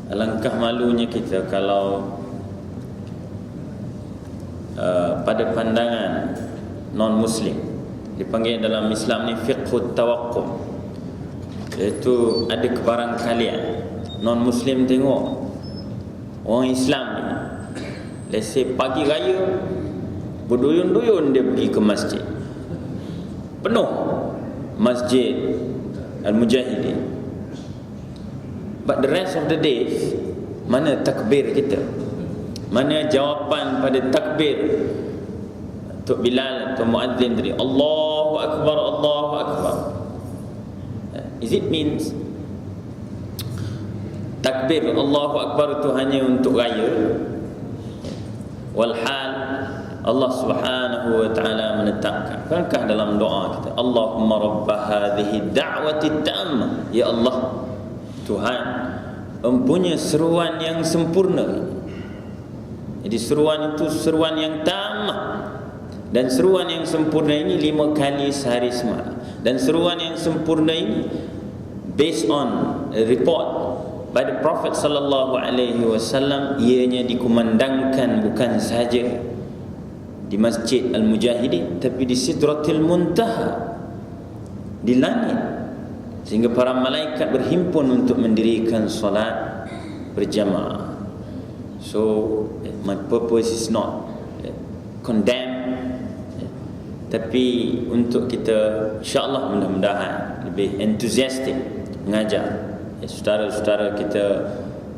Alangkah malunya kita kalau pada pandangan non-Muslim, dipanggil dalam Islam ni fiqhut tawaqqum, iaitu ada kebarangkalian. Non-Muslim tengok orang Islam ni, let's say pagi raya berduyun-duyun dia pergi ke masjid, penuh Masjid Al-Mujahidin, but the rest of the days, mana takbir kita? Mana jawapan pada takbir Tok Bilal atau muadzin tadi, Allahu Akbar, Allahu Akbar? Is it means takbir Allahu Akbar itu hanya untuk raya? Walhal Allah Subhanahu wa taala menetapkan, bukankah dalam doa kita, Allahumma rabb hadhihi da'wati tammah, ya Allah Tuhan mempunyai seruan yang sempurna. Jadi seruan itu seruan yang tammah, dan seruan yang sempurna ini 5 kali sehari semalam. Dan seruan yang sempurna ini based on a report by the Prophet sallallahu alaihi wasallam, ianya dikumandangkan bukan sahaja di Masjid Al-Mujahidin, tapi di Sidratil Muntaha, di langit, sehingga para malaikat berhimpun untuk mendirikan solat berjamaah. So my purpose is not condemn, tapi untuk kita insya-Allah mudah-mudahan lebih enthusiastic mengajar saudara-saudara kita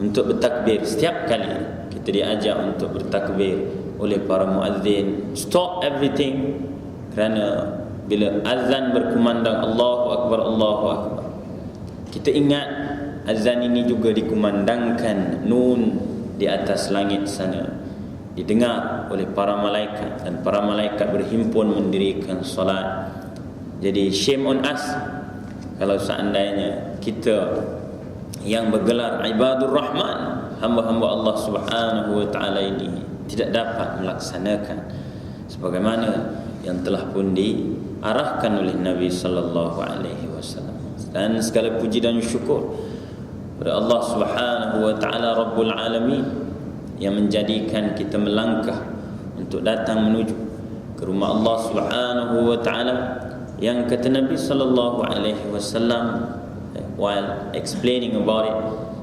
untuk bertakbir. Setiap kali kita diajar untuk bertakbir oleh para muazzin, stop everything, kerana bila azan berkumandang Allahu Akbar, Allahu Akbar, kita ingat azan ini juga dikumandangkan nun di atas langit sana, didengar oleh para malaikat, dan para malaikat berhimpun mendirikan solat. Jadi shame on us kalau seandainya kita yang bergelar ibadur rahman, hamba-hamba Allah Subhanahu wa taala ini tidak dapat melaksanakan sebagaimana yang telah pun diarahkan oleh Nabi sallallahu alaihi wasallam. Dan segala puji dan syukur kepada Allah Subhanahu wa taala Rabbul Alamin yang menjadikan kita melangkah untuk datang menuju ke rumah Allah Subhanahu wa taala, yang kata Nabi sallallahu alaihi wasallam while explaining about it,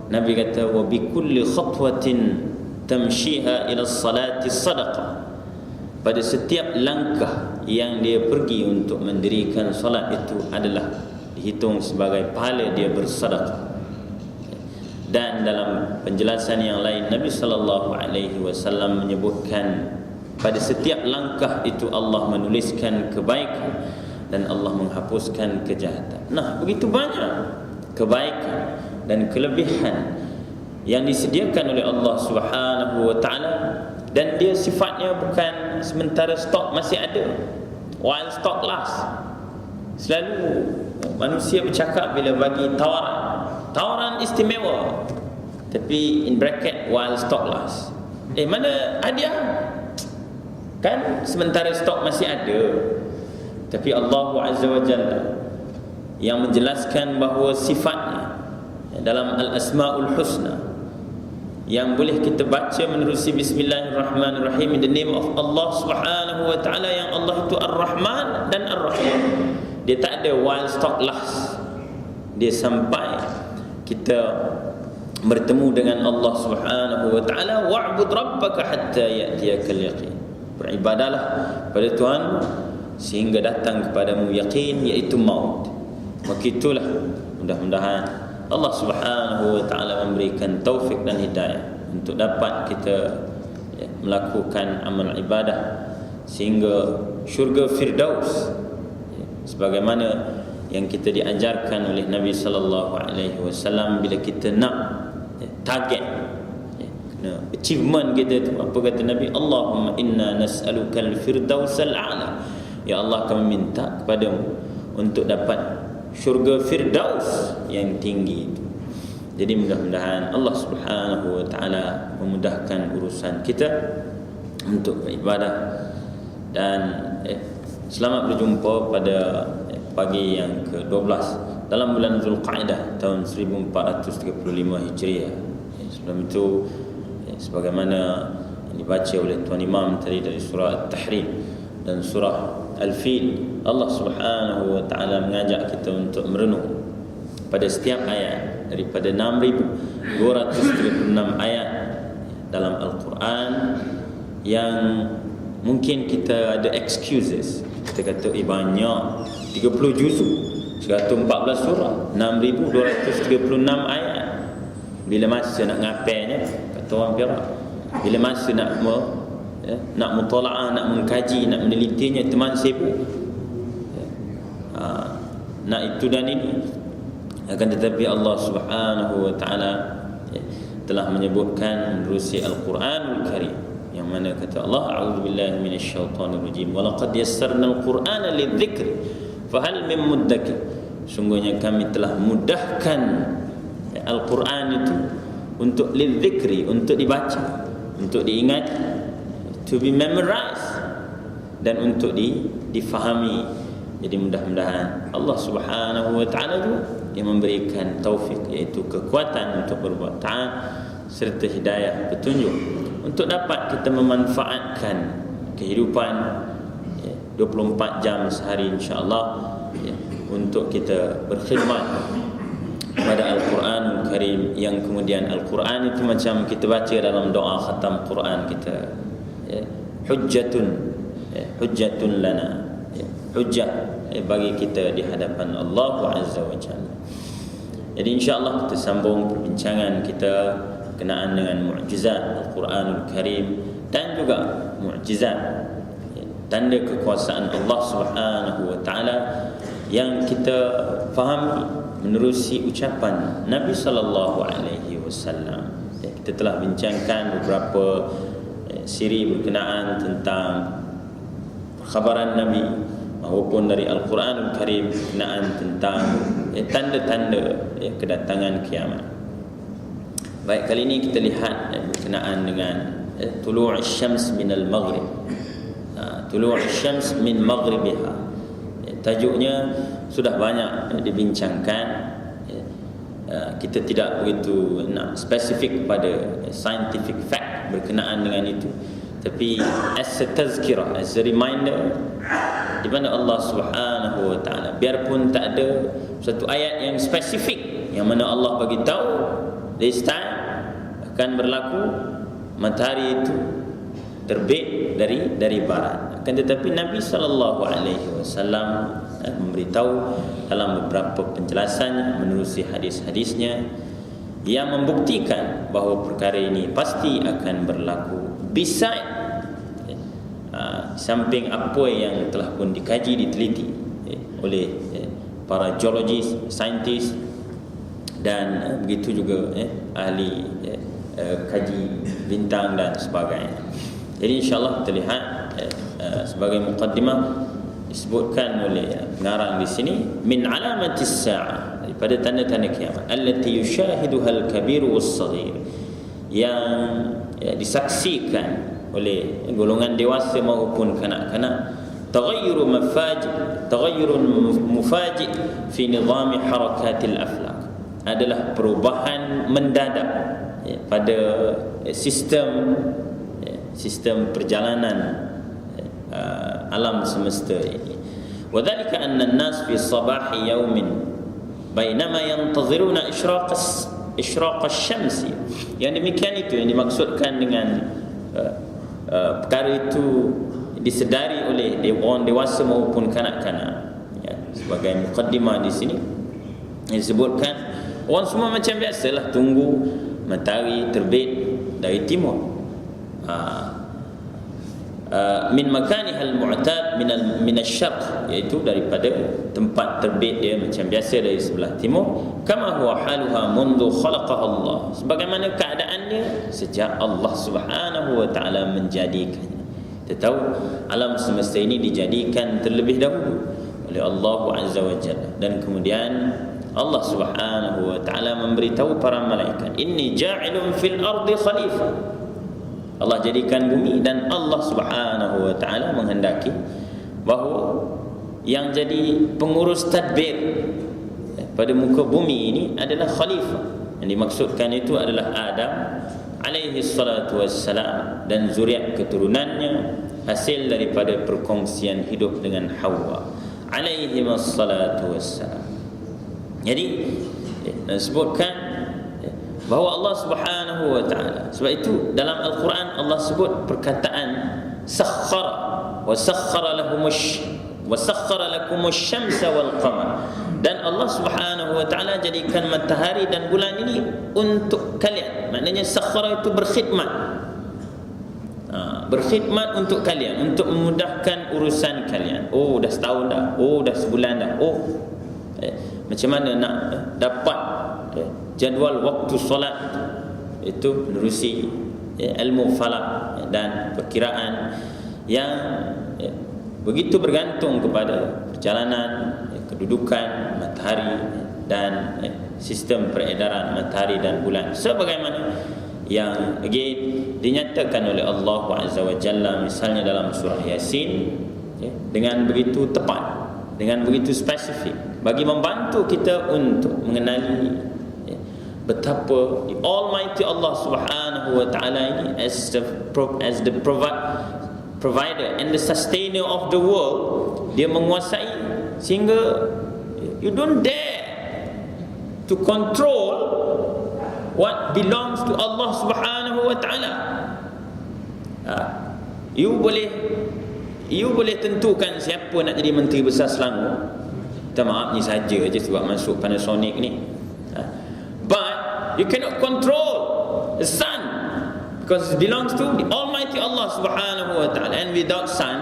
Nabi kata wa bi kulli khatwatin tamshiha ila salati sadaqah, pada setiap langkah yang dia pergi untuk mendirikan solat itu adalah dihitung sebagai pahala dia bersedekah. Dan dalam penjelasan yang lain, Nabi sallallahu alaihi wasallam menyebutkan pada setiap langkah itu Allah menuliskan kebaikan dan Allah menghapuskan kejahatan. Nah, begitu banyak kebaikan dan kelebihan yang disediakan oleh Allah Subhanahu wa taala, dan dia sifatnya bukan sementara stok masih ada, while stock last. Selalu manusia bercakap bila bagi tawaran istimewa, tapi in bracket while stock last. Mana hadiah? Kan sementara stok masih ada. Tapi Allah Azza wa Jalla yang menjelaskan bahawa sifatnya dalam Al-Asma'ul Husna yang boleh kita baca menerusi Bismillahirrahmanirrahim, in the name of Allah Subhanahu wa taala, yang Allah itu Ar-Rahman dan Ar-Rahim. Dia tak ada while stock last. Dia sampai kita bertemu dengan Allah Subhanahu wa taala, wa'bud rabbaka hatta ya'tiyakal yaqin. Beribadahlah pada Tuhan sehingga datang kepadamu yaqin, iaitu maut. Maka itulah, mudah-mudahan Allah Subhanahu wa taala memberikan taufik dan hidayah untuk dapat kita melakukan amal ibadah sehingga syurga Firdaus, sebagaimana yang kita diajarkan oleh Nabi sallallahu alaihi wasallam. Bila kita nak target achievement kita tu, apa kata Nabi? Allahumma inna nas'aluka al-firdausal a'la, ya Allah, kami minta kepadamu untuk dapat syurga Firdaus yang tinggi itu. Jadi mudah-mudahan Allah Subhanahu wa taala memudahkan urusan kita untuk beribadah. Dan selamat berjumpa pada pagi yang ke-12 dalam bulan Zulqa'dah tahun 1435 Hijriah. Sebelum itu sebagaimana yang dibaca oleh Tuan Imam tadi dari surah At-Tahrim dan surah Al-Fil, Allah Subhanahu wa taala mengajak kita untuk merenung pada setiap ayat daripada 6,236 ayat dalam Al-Quran yang mungkin kita ada excuses. Kita kata banyak, 30 juzuk, 114 surah, 6,236 ayat. Bila masa nak ngapainya, kata orang Perak, bila masa nak mutola'ah, nak mengkaji, nak menelitinya, teman sibuk. Nak itu dan ini. Akan tetapi Allah Subhanahu wa taala telah menyebutkan menerusi Al-Quranul Karim, yang mana kata Allah, a'udzubillahi minasyaitonir rajim, wa laqad yassarnal Qur'ana lidzikri fahal min muddakir. Sungguhnya kami telah mudahkan Al-Quran itu untuk lidzikri, untuk dibaca, untuk diingat, to be memorized, dan untuk difahami. Jadi mudah-mudahan Allah Subhanahu wa taala itu yang memberikan taufik, iaitu kekuatan untuk berbuat taat serta hidayah, petunjuk untuk dapat kita memanfaatkan kehidupan 24 jam sehari insya-Allah untuk kita berkhidmat kepada Al-Quranul Karim, yang kemudian Al-Quran itu macam kita baca dalam doa khatam Quran kita, hujjatun lana, hujjah bagi kita di hadapan Allah Azza wa Jalla. Jadi insya-Allah kita sambung perbincangan kita berkenaan dengan mukjizat Al-Quranul Karim dan juga mukjizat tanda kekuasaan Allah Subhanahu wa taala yang kita fahami menerusi ucapan Nabi sallallahu alaihi wasallam. Kita telah bincangkan beberapa siri berkenaan tentang khabaran Nabi maupun dari Al-Quranul Karim berkenaan tentang tanda-tanda kedatangan kiamat. Baik, kali ini kita lihat berkenaan dengan tulu' asy-syams minal maghrib. Tulu' asy-syams min maghribiha. Tajuknya sudah banyak dibincangkan. Kita tidak begitu nak spesifik pada scientific fact berkenaan dengan itu, tapi as a tazkirah, as a reminder, di mana Allah Subhanahu wa taala, biarpun tak ada satu ayat yang spesifik yang mana Allah bagi tahu this time akan berlaku matahari itu terbit dari barat. Akan tetapi Nabi sallallahu alaihi wasallam memberitahu dalam beberapa penjelasannya menerusi hadis-hadisnya yang membuktikan bahawa perkara ini pasti akan berlaku, beside samping apa yang telah pun dikaji, diteliti oleh para geologis, saintis, dan begitu juga ahli kaji bintang dan sebagainya. Jadi insya-Allah kita lihat sebagai muqaddimah disebutkan oleh pengarang di sini, min alamatis sa'ah, daripada tanda-tanda kiamat, allati yushahiduha al-kabir was-saghir, yang disaksikan oleh golongan dewasa maupun kanak-kanak, taghayyurun mufaji' fi nizam harakatil aflaq, adalah perubahan mendadak pada sistem perjalanan alam semesta ini. Wa dhalika anna an-nas fi sabahi yawmin bainama yantaziruna ishraq asy-syams. Yang demikian itu yang dimaksudkan dengan perkara itu disedari oleh orang dewasa maupun kanak-kanak. Sebagai mukaddimah di sini yang disebutkan, orang semua macam biasalah tunggu matahari terbit dari timur, min makaniha al-mu'tad min asy-syarq, iaitu daripada tempat terbit dia macam biasa dari sebelah timur, kama huwa haluha mundu khalaqaha Allah, sebagaimana keadaannya sejak Allah Subhanahu wa taala menjadikannya. Kita tahu alam semesta ini dijadikan terlebih dahulu oleh Allah Azza wa Jalla, dan kemudian Allah Subhanahu wa taala memberitahu para malaikat, inni ja'ilun fil ardi khalifah. Allah jadikan bumi, dan Allah Subhanahu wa taala menghendaki bahawa yang jadi pengurus tadbir pada muka bumi ini adalah khalifah, Yang dimaksudkan itu adalah Adam alaihi salatu wassalam dan zuriat keturunannya, hasil daripada perkongsian hidup dengan Hawa alaihi salatu wassalam. Jadi disebutkan bahawa Allah Subhanahu wa taala, sebab itu dalam Al-Quran Allah sebut perkataan sakhkhara wa sakhkhara lakumus syamsa wal qamar, dan Allah Subhanahu wa taala jadikan matahari dan bulan ini untuk kalian. Maknanya sakhkhara itu berkhidmat, berkhidmat untuk kalian, untuk memudahkan urusan kalian. Oh, dah setahun dah, oh dah sebulan dah, oh macam mana nak dapat jadual waktu solat itu menerusi ilmu falak dan perkiraan yang begitu bergantung kepada perjalanan kedudukan matahari dan sistem peredaran matahari dan bulan, sebagaimana yang again dinyatakan oleh Allah Azza wa Jalla misalnya dalam surah Yasin, dengan begitu tepat, dengan begitu spesifik, bagi membantu kita untuk mengenali betapa the Almighty Allah Subhanahu wa taala ini as the provider and the sustainer of the world, dia menguasai sehingga you don't dare to control what belongs to Allah Subhanahu wa taala. You boleh tentukan siapa nak jadi Menteri Besar Selangor. Minta maaf ni saja je sebab masuk Panasonic ni. But you cannot control the sun because it belongs to the Almighty Allah Subhanahu wa taala. And without sun,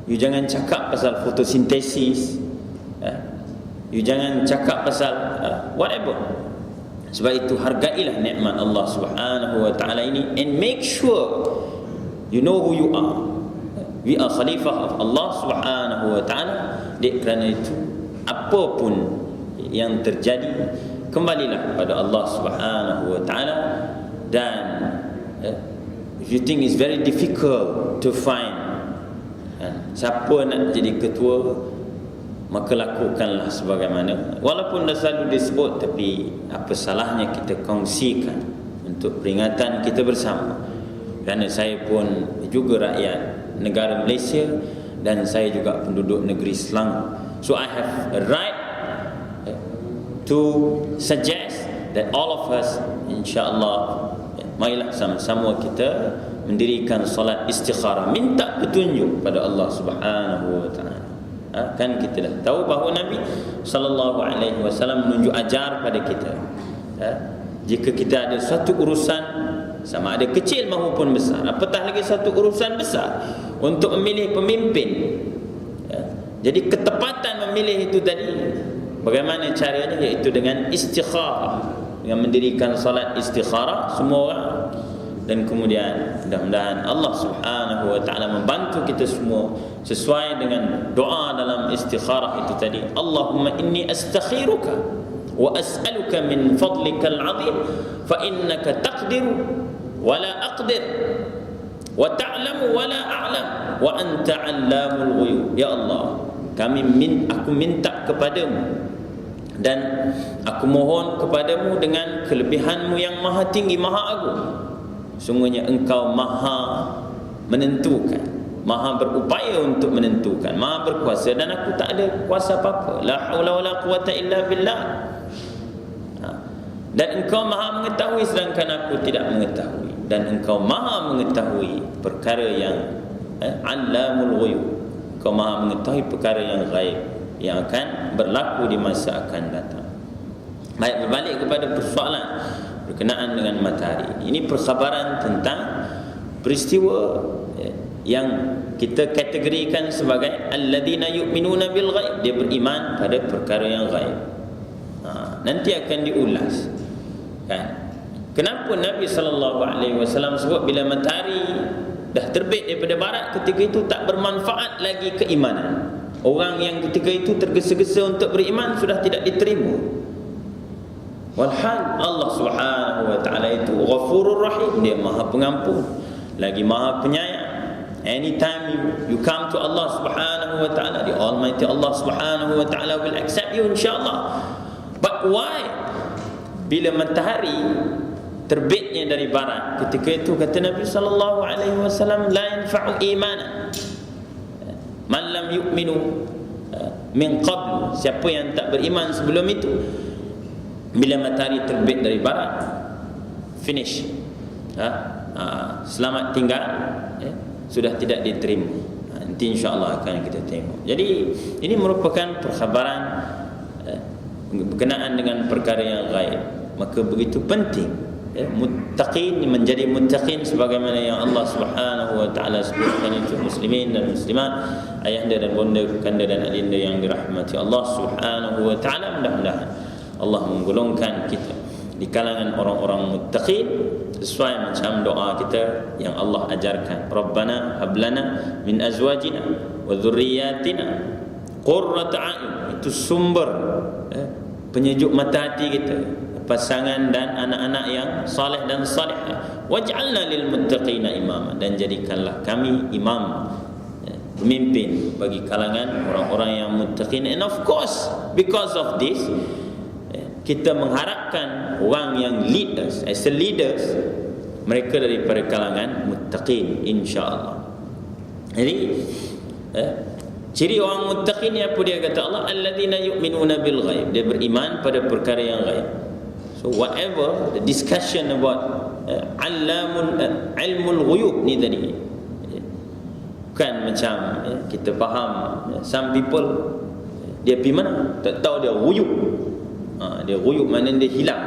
you jangan cakap pasal fotosintesis, you jangan cakap pasal whatever. Sebab itu hargailah nikmat Allah Subhanahu wa taala ini and make sure you know who you are. We are khalifah of Allah Subhanahu wa taala. Kerana itu apapun yang terjadi, kembalilah pada Allah Subhanahu wa taala. Dan if you think it's very difficult to find siapa nak jadi ketua, maka lakukanlah sebagaimana, walaupun dah selalu disebut, tapi apa salahnya kita kongsikan untuk peringatan kita bersama. Kerana saya pun juga rakyat negara Malaysia dan saya juga penduduk negeri Selangor, so I have a right to suggest that all of us, insya-Allah, marilah sama-sama kita mendirikan solat istikharah, minta petunjuk pada Allah Subhanahu wa taala. Kan kita dah tahu bahawa Nabi sallallahu alaihi wasallam menunjuk ajar pada kita, jika kita ada satu urusan, sama ada kecil maupun besar, apatah lagi satu urusan besar, untuk memilih pemimpin, jadi ketepatan memilih itu tadi, bagaimana caranya? Iaitu dengan istikharah, dengan mendirikan salat istikharah semua orang. Dan kemudian mudah-mudahan Allah Subhanahu wa taala membantu kita semua sesuai dengan doa dalam istikharah itu tadi. Allahumma inni astakhiruka wa as'aluka min fadlikal azim fa innaka taqdiru wa la aqdir wa ta'lamu wa la a'lam wa anta 'allamul ghuyub. Ya Allah, aku minta kepadamu dan aku mohon kepadamu dengan kelebihanmu yang maha tinggi, maha agung. Sungguhnya engkau maha menentukan, maha berupaya untuk menentukan, maha berkuasa, dan aku tak ada kuasa apa-apa. La haula wala quwata illa billah. Dan engkau maha mengetahui sedangkan aku tidak mengetahui, dan engkau maha mengetahui perkara yang allamul ghuyub. Engkau maha mengetahui perkara yang gaib yang akan berlaku di masa akan datang. Baik, berbalik kepada persoalan berkenaan dengan matahari. Ini perkhabaran tentang peristiwa yang kita kategorikan sebagai alladzina yu'minuna bil ghaib. Dia beriman pada perkara yang gaib. Nanti akan diulas, kan? Kenapa Nabi sallallahu alaihi wasallam sebut bila matahari dah terbit daripada barat, ketika itu tak bermanfaat lagi keimanan. Orang yang ketika itu tergesa-gesa untuk beriman sudah tidak diterima. Walhal Allah Subhanahu wa taala itu Ghafurur Rahim, dia Maha Pengampun lagi Maha Penyayang. Anytime you come to Allah Subhanahu wa taala, the Almighty Allah Subhanahu wa taala will accept you, insya-Allah. But why bila matahari terbitnya dari barat, ketika itu kata Nabi sallallahu alaihi wasallam, la yanfa'u imana man lam yu'minu min qabl, siapa yang tak beriman sebelum itu, bila matahari terbit dari barat, finish, selamat tinggal, sudah tidak diterima. Nanti insya-Allah akan kita tengok. Jadi ini merupakan perkhabaran berkenaan dengan perkara yang gaib. Maka begitu penting muttaqin menjadi muttaqin sebagaimana yang Allah Subhanahu wa taala sebutkan itu, muslimin dan muslimat, ayahanda dan bonda, kanda dan adinda yang dirahmati Allah Subhanahu wa taala. Mudah-mudahan Allah menggolongkan kita di kalangan orang-orang muttaqin sesuai macam doa kita yang Allah ajarkan. Rabbana hablana min azwajina wa dhurriyyatina qurrata a'yun. Itu sumber penyejuk mata hati kita, pasangan dan anak-anak yang saleh dan salihah. Waj'alna lil muttaqina imama, dan jadikanlah kami imam, pemimpin bagi kalangan orang-orang yang muttaqin. And of course, because of this, kita mengharapkan orang yang lead us, as a leaders, mereka daripada kalangan muttaqin, insya-Allah. Jadi ciri orang muttaqin ni apa dia kata Allah? Alladzina yu'minuna bil ghaib, dia beriman pada perkara yang ghaib. So whatever the discussion about ilmul ghuyub ni tadi, bukan macam kita faham some people dia pergi mana tak tahu dia ghuyub. Dia ghuyub maknanya dia hilang.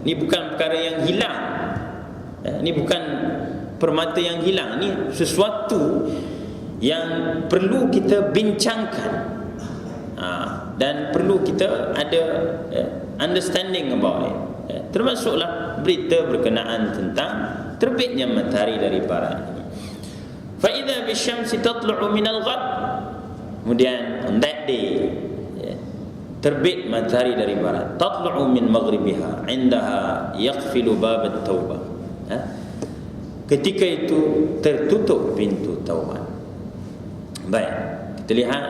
Ni bukan perkara yang hilang. Ni bukan permata yang hilang. Ni sesuatu yang perlu kita bincangkan, dan perlu kita ada understanding about it. Termasuklah berita berkenaan tentang terbitnya matahari dari barat. Fa idza bisyamsi tatlu'u minal ghad. Kemudian on that day terbit matahari dari barat, tatlu'u min maghribiha indaha yaqfilu bab at-taubah. Ketika itu tertutup pintu taubat. Baik, kita lihat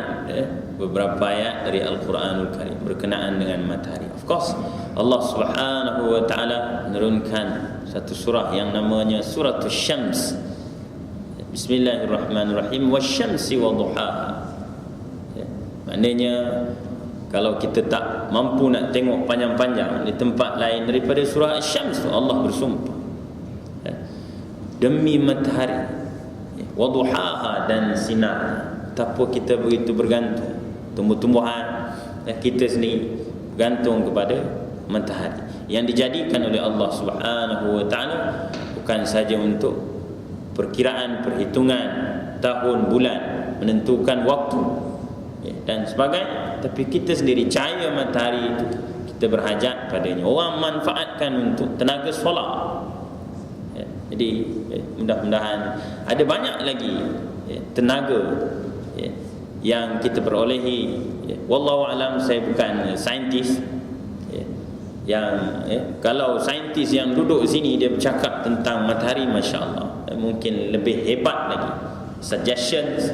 beberapa ayat dari Al-Quranul Karim berkenaan dengan matahari. Of course, Allah Subhanahu wa taala menurunkan satu surah yang namanya Suratul Syams. Bismillahirrahmanirrahim. Wasyamsi wa duhaha. Maknanya kalau kita tak mampu nak tengok panjang-panjang di tempat lain daripada surah Asy-Syams, Allah bersumpah demi matahari, wa duhaha, dan sinar. Betapa kita begitu bergantung, tumbuh-tumbuhan kita sendiri bergantung kepada matahari yang dijadikan oleh Allah Subhanahu wa taala bukan saja untuk perkiraan, perhitungan tahun, bulan, menentukan waktu dan sebagainya, tapi kita sendiri cahaya matahari itu kita berhajat padanya. Orang manfaatkan untuk tenaga solar. Jadi mudah-mudahan ada banyak lagi tenaga yang kita perolehi. Wallahu alam, saya bukan saintis. Yang kalau saintis yang duduk sini dia bercakap tentang matahari, masya-Allah, mungkin lebih hebat lagi suggestions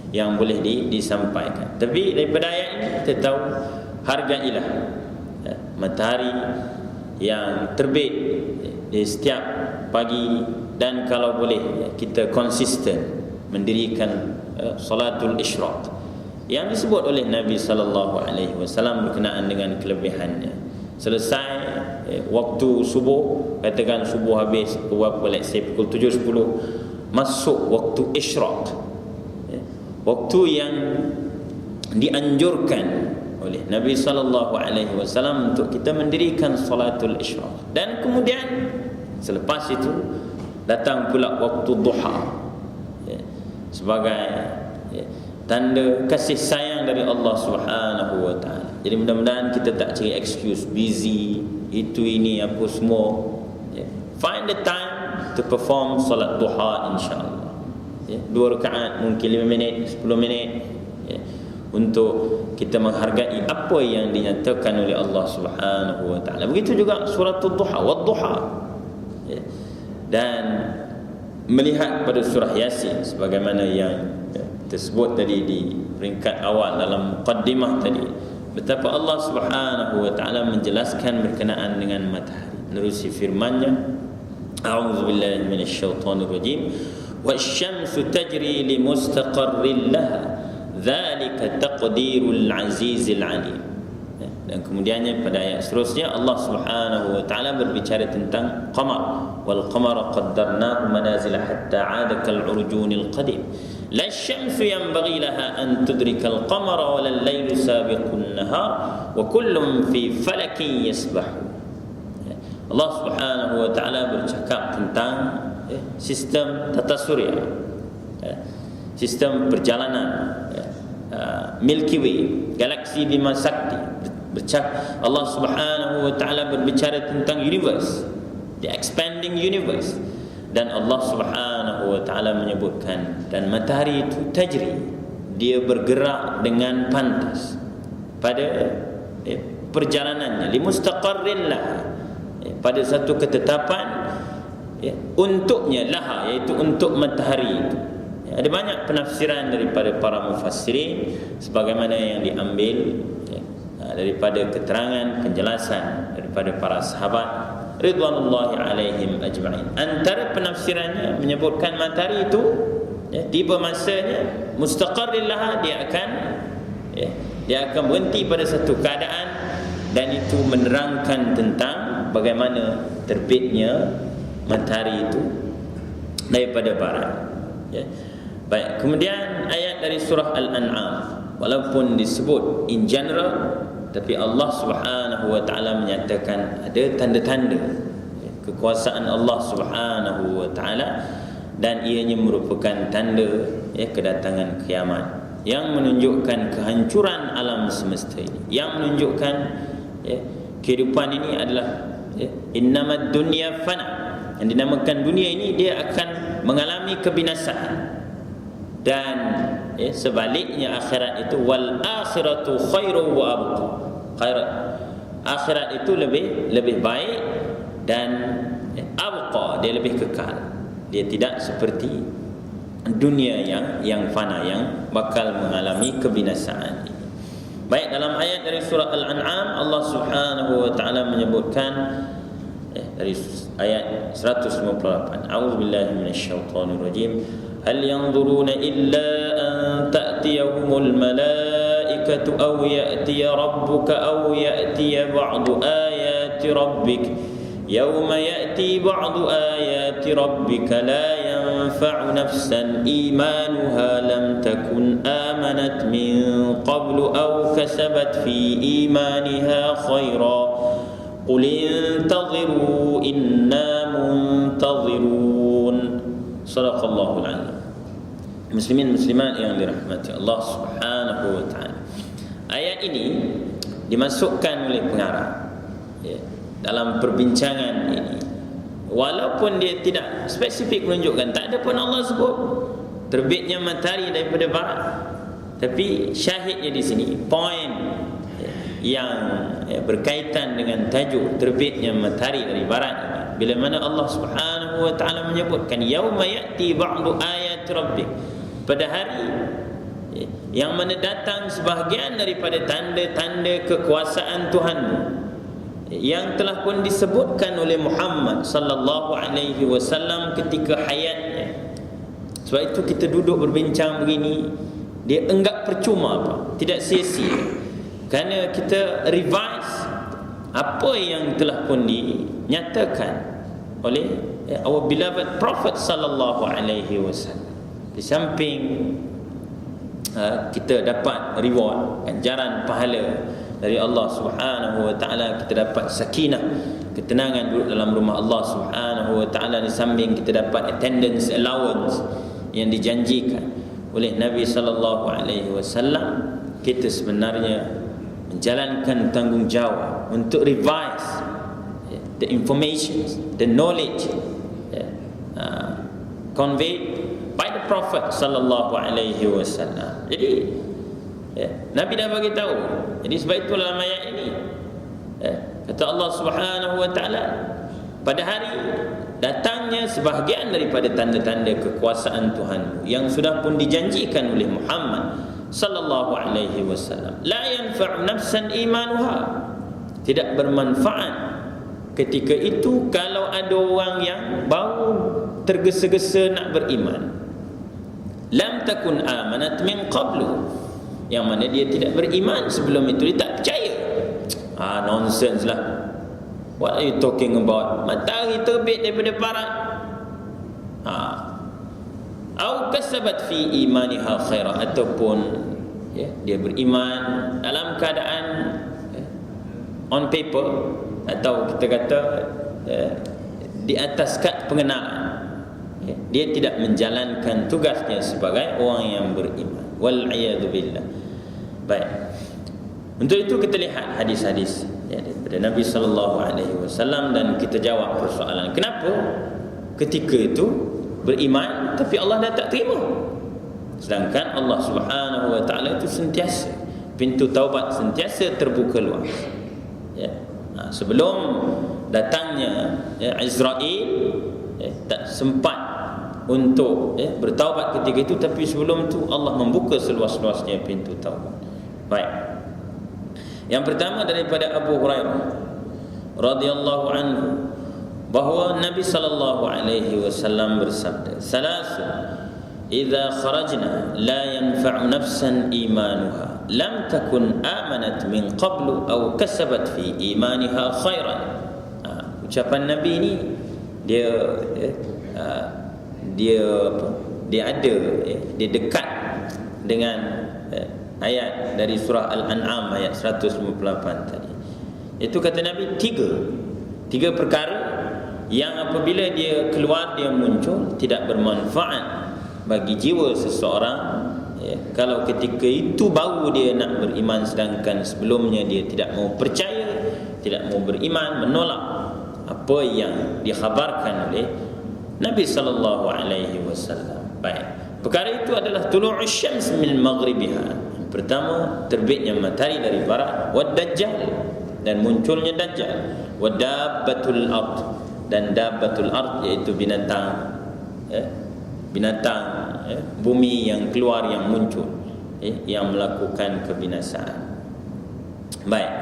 yang boleh disampaikan. Tapi daripada ayat ini kita tahu hargailah matahari yang terbit di setiap pagi, dan kalau boleh kita konsisten mendirikan salatul isyraq yang disebut oleh Nabi sallallahu alaihi wasallam berkenaan dengan kelebihannya. Selesai waktu subuh, katakan subuh habis berapa, let's say pukul 7.10, masuk waktu isyraq, waktu yang dianjurkan oleh Nabi sallallahu alaihi wasallam untuk kita mendirikan salatul isyraq. Dan kemudian selepas itu datang pula waktu duha sebagai tanda kasih sayang dari Allah Subhanahu wa taala. Jadi mudah-mudahan kita tak cari excuse busy itu ini apa semua. Find the time to perform salat duha, insya-Allah. 2 rakaat, mungkin 5 minit, 10 minit, untuk kita menghargai apa yang dinyatakan oleh Allah Subhanahu wa taala. Begitu juga suratul duha, wad-duha. Dan melihat pada surah Yasin sebagaimana yang tersebut tadi di peringkat awal dalam muqaddimah tadi, betapa Allah Subhanahu wa taala menjelaskan berkenaan dengan matahari menerusi firman-Nya, a'udzubillahi minasyaitonir rajim, wasyamsu tajri limustaqarrin laha dzalika taqdirul azizil alim. Dan kemudiannya pada ayat seterusnya Allah Subhanahu wa taala berbicara tentang qamar, wal qamara qaddarnahu manazila hatta 'ada kal urjunil qadim, la syamsu yanbaghi laha an tudrikal qamara wa lal lailu sabiqun nahar wa kullun fi falakin yasbahun. Allah Subhanahu wa taala bercakap tentang sistem tata surya, sistem perjalanan Milky Way, galaksi Bima Sakti. Allah Subhanahu wa taala berbicara tentang universe, the expanding universe, dan Allah Subhanahu wa taala menyebutkan dan matahari itu tajri, dia bergerak dengan pantas pada perjalanannya, limustaqarrin laha, pada satu ketetapan untuknya, laha iaitu untuk matahari itu. Ada banyak penafsiran daripada para mufassirin sebagaimana yang diambil daripada keterangan penjelasan daripada para sahabat ridwanullahi alaihim ajma'in. Antara penafsirannya menyebutkan matahari itu tiba masanya mustaqarrin laha, dia akan berhenti pada satu keadaan, dan itu menerangkan tentang bagaimana terbitnya matahari itu daripada barat. Baik, kemudian ayat dari surah Al-An'am, walaupun disebut in general, tapi Allah Subhanahu wa taala menyatakan ada tanda-tanda kekuasaan Allah Subhanahu wa taala, dan ianya merupakan tanda kedatangan kiamat yang menunjukkan kehancuran alam semesta ini, yang menunjukkan kehidupan ini adalah innamad dunya fana, yang dinamakan dunia ini dia akan mengalami kebinasaan. Dan sebaliknya akhirat itu wal akhiratu khairu wa abqa. Akhirat itu lebih baik dan abqa, dia lebih kekal. Dia tidak seperti dunia yang fana, yang bakal mengalami kebinasaan. Baik, dalam ayat dari surah Al-An'am Allah Subhanahu wa taala menyebutkan dari ayat 158, a'udzubillahi minasyaitonir rajim, hal yanzuruna illa an ta'tiyahumul malaikatu aw ya'tiya rabbuka aw ya'tiya ba'du ayati rabbik yawma ya'ti ba'du ayati rabbika la yanfa'u nafsan imanuha lam takun amanat min qablu aw kasabat fi imaniha khayra qul intadhiru inna muntadhirun. Sadaqallahul azim. Muslimin muslimat yang dirahmati Allah Subhanahu wa taala, ayat ini dimasukkan oleh pengarang dalam perbincangan ini, walaupun dia tidak spesifik menunjukkan, tak ada pun Allah sebut terbitnya matahari daripada barat, tapi syahidnya di sini, poin yang berkaitan dengan tajuk terbitnya matahari dari barat ini, bila mana Allah Subhanahu wa taala menyebutkan yauma ya'ti ba'du ayati rabbik, pada hari yang mana datang sebahagian daripada tanda-tanda kekuasaan Tuhanmu, yang telah pun disebutkan oleh Muhammad sallallahu alaihi wasallam ketika hayatnya. Sebab itu kita duduk berbincang begini, dia enggak percuma apa, tidak sia-sia, kerana kita revise apa yang telah pun dinyatakan oleh our beloved Prophet sallallahu alaihi wasallam. Di samping kita dapat reward, ganjaran pahala dari Allah Subhanahu wa taala, kita dapat sakinah, ketenangan duduk dalam rumah Allah Subhanahu wa taala. Di samping kita dapat attendance allowance yang dijanjikan oleh Nabi sallallahu alaihi wasallam, kita sebenarnya menjalankan tanggungjawab untuk revise the information, the knowledge conveyed by the Prophet sallallahu alaihi wasallam. Jadi Nabi dah bagi tahu. Jadi sebab itu dalam ayat ini kata Allah Subhanahu wa taala, pada hari datangnya sebahagian daripada tanda-tanda kekuasaan Tuhan yang sudah pun dijanjikan oleh Muhammad sallallahu alaihi wasallam, la yanfa'u nafsan imanuha, tidak bermanfaat ketika itu kalau ada orang yang baru tergesa-gesa nak beriman. Lam takun amanat min qablu, yang mana dia tidak beriman sebelum itu, dia tak percaya. Nonsense lah. What are you talking about? Matahari terbit daripada barat. Au kasabat fi imaniha khaira, ataupun dia beriman dalam keadaan on paper, atau kita kata di atas kad pengenalan, dia tidak menjalankan tugasnya sebagai orang yang beriman. Wal iyadu billah. Baik. Untuk itu kita lihat hadis-hadis daripada Nabi sallallahu alaihi wasallam dan kita jawab persoalan kenapa ketika itu beriman tapi Allah dah tak terima, sedangkan Allah Subhanahu wa taala itu sentiasa, pintu taubat sentiasa terbuka luas. Sebelum datangnya Israel, tak sempat untuk bertaubat ketika itu, tapi sebelum itu Allah membuka seluas-luasnya pintu taubat. Baik. Yang pertama daripada Abu Hurairah radhiyallahu anhu, bahawa Nabi sallallahu alaihi wasallam bersabda, "Salasu idza kharajna la yanfa'u nafsan imanuha lam takun amanat min qablu aw kasabat fi imaniha khairan." Ucapan Nabi ini dia dekat dengan ayat dari surah Al-An'am ayat 158 tadi. Itu kata Nabi, tiga perkara yang apabila dia keluar, dia muncul, tidak bermanfaat bagi jiwa seseorang, kalau ketika itu baru dia nak beriman, sedangkan sebelumnya dia tidak mau percaya, tidak mau beriman, menolak apa yang dikhabarkan oleh Nabi sallallahu alaihi wasallam. Baik. Perkara itu adalah tulu'us syams min maghribiha. Pertama, terbitnya matahari dari barat, wad dajjal, dan munculnya dajjal, wad dabbatul ard, dan dabbatul ard iaitu binatang bumi yang keluar, yang muncul, yang melakukan kebinasaan. Baik.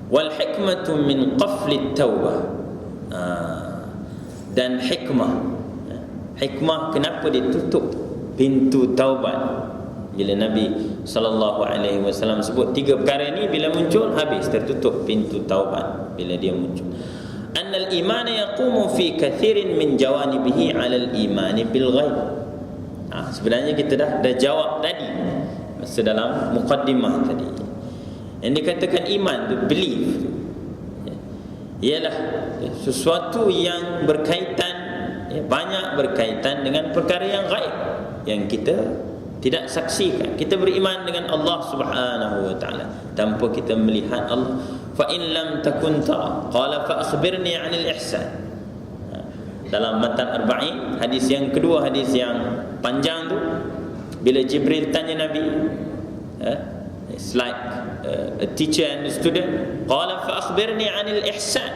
Wal hikmatu min qaflit taubah, dan hikmah kenapa ditutup pintu taubat. Bila Nabi sallallahu alaihi wasallam sebut tiga perkara ini, bila muncul habis, tertutup pintu taubat bila dia muncul. Annal iman yaqumu fi kathirin min jawanibihi 'ala al-iman bil ghaib. Sebenarnya kita dah jawab tadi masa dalam muqaddimah tadi. Yang dikatakan iman tu, belief, ialah sesuatu yang berkaitan, banyak berkaitan dengan perkara yang gaib yang kita tidak saksikan. Kita beriman dengan Allah Subhanahu wa taala tanpa kita melihat Allah. Fa in lam takun tara qala fa akhbirni 'anil ihsan. Dalam matan arba'in, hadis yang kedua, hadis yang panjang tu, bila Jibril tanya Nabi, it's like a teacher and a student, qala fa akhbirni 'anil ihsan.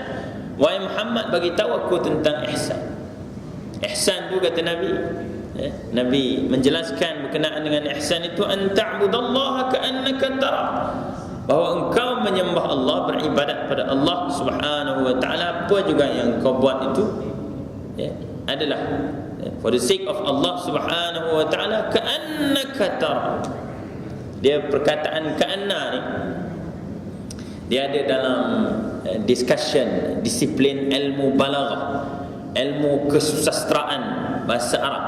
Wahai Muhammad, bagi tahu aku tentang ihsan. Ihsan tu kata Nabi, Nabi menjelaskan berkenaan dengan ihsan itu, an ta'budallaha ka'annaka tara, bahawa engkau menyembah Allah, beribadat pada Allah Subhanahu wa taala, apa juga yang kau buat itu adalah for the sake of Allah Subhanahu wa taala, ka'annaka tara. Dia perkataan ka'anna ni dia ada dalam discussion disiplin ilmu balaghah, ilmu kesusastraan bahasa Arab.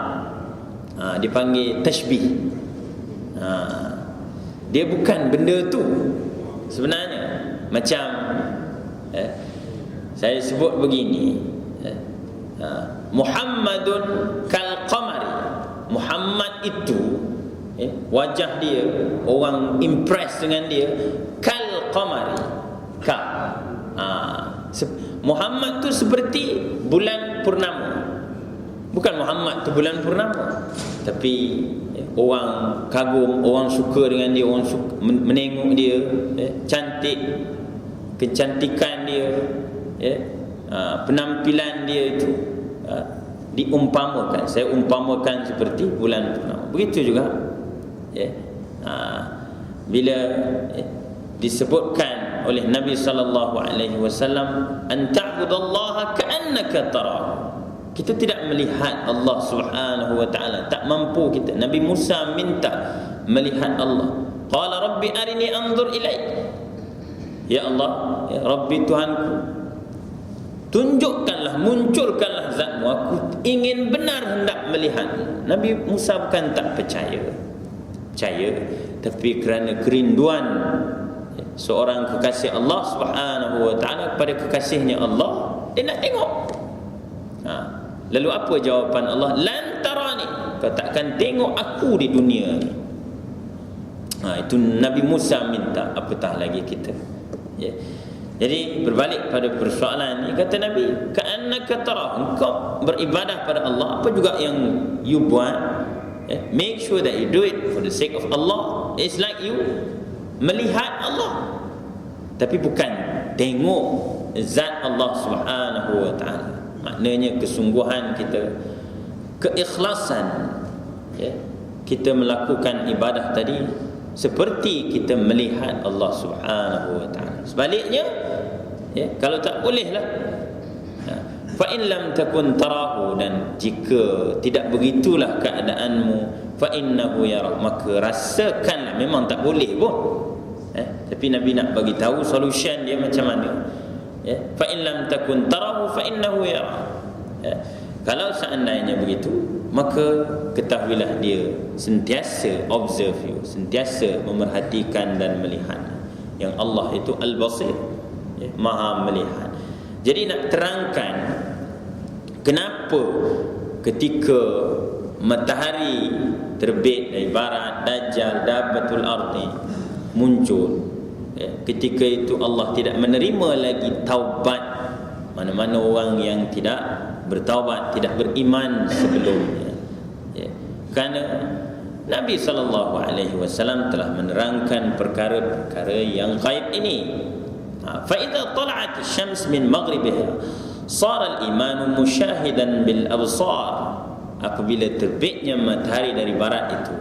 Dipanggil tashbih. Dia bukan benda tu sebenarnya. Macam saya sebut begini, Muhammadun kal qamari. Muhammad itu wajah dia, orang impress dengan dia, kal qamari. Muhammad tu seperti bulan purnama. Bukan Muhammad tu bulan purnama, tapi orang kagum, orang suka dengan dia, orang suka menengok dia, cantik, kecantikan dia, penampilan dia itu diumpamakan. Saya umpamakan seperti bulan purnama. Begitu juga Bila disebutkan oleh Nabi sallallahu alaihi wasallam, an ta'budallaha ka'annaka tarahu, kita tidak melihat Allah Subhanahu wa taala, tak mampu kita. Nabi Musa minta melihat Allah. Qala rabbi arini anzur ilaik. Ya Allah, ya Rabbi Tuhanku, tunjukkanlah, munculkanlah zatmu, aku ingin benar hendak melihat. Nabi Musa bukan tak percaya, tapi kerana kerinduan seorang kekasih Allah Subhanahu wa taala kepada kekasihnya Allah, dia nak tengok. Lalu apa jawapan Allah? Lan tarani, kau takkan tengok aku di dunia ni. Itu Nabi Musa minta, apatah lagi kita. Jadi berbalik pada persoalan ni, kata Nabi, ka'annaka tara, engkau beribadah pada Allah, apa juga yang you buat, make sure that you do it for the sake of Allah. It's like you melihat Allah, tapi bukan tengok zat Allah Subhanahu wa taala. Maknanya kesungguhan kita, keikhlasan, kita melakukan ibadah tadi seperti kita melihat Allah Subhanahu wa taala. Sebaliknya, kalau tak bolehlah, fa in lam takun tarahu, dan jika tidak begitulah keadaanmu, fa innahu yara, maka rasakanlah memang tak boleh pun. Tapi Nabi nak bagi tahu solution dia macam mana. Fa in lam takun tarahu fa innahu yara. Kalau seandainya begitu, maka ketahuilah dia sentiasa observe you, sentiasa memerhatikan dan melihat. Yang Allah itu Al-Basir, Maha melihat. Jadi nak terangkan kenapa ketika matahari terbit dari barat, Dajjal, Dabbatul Ardi muncul, ketika itu Allah tidak menerima lagi taubat mana-mana orang yang tidak bertaubat, tidak beriman sebelumnya. Kerana Nabi SAW telah menerangkan perkara-perkara yang gaib ini. Fa idza tala'at asy-syams min maghribiha sara al-iman musyahidan bil absar. Apabila terbitnya matahari dari barat itu,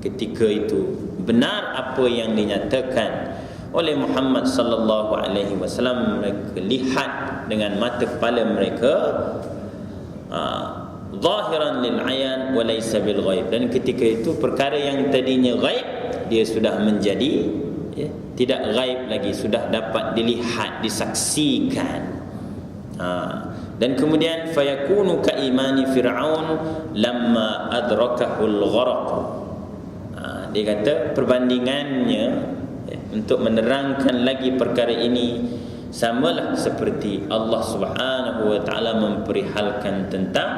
ketika itu benar apa yang dinyatakan oleh Muhammad sallallahu alaihi wasallam, mereka lihat dengan mata kepala mereka, zahiran lil ayan wa laysa bil ghaib. Dan ketika itu perkara yang tadinya ghaib, dia sudah menjadi tidak ghaib lagi, sudah dapat dilihat, disaksikan. Dan kemudian fayakunu ka imani fir'aun lamma adrakahul gharaq. Dia kata perbandingannya, untuk menerangkan lagi perkara ini, samalah seperti Allah Subhanahu wa taala memperihalkan tentang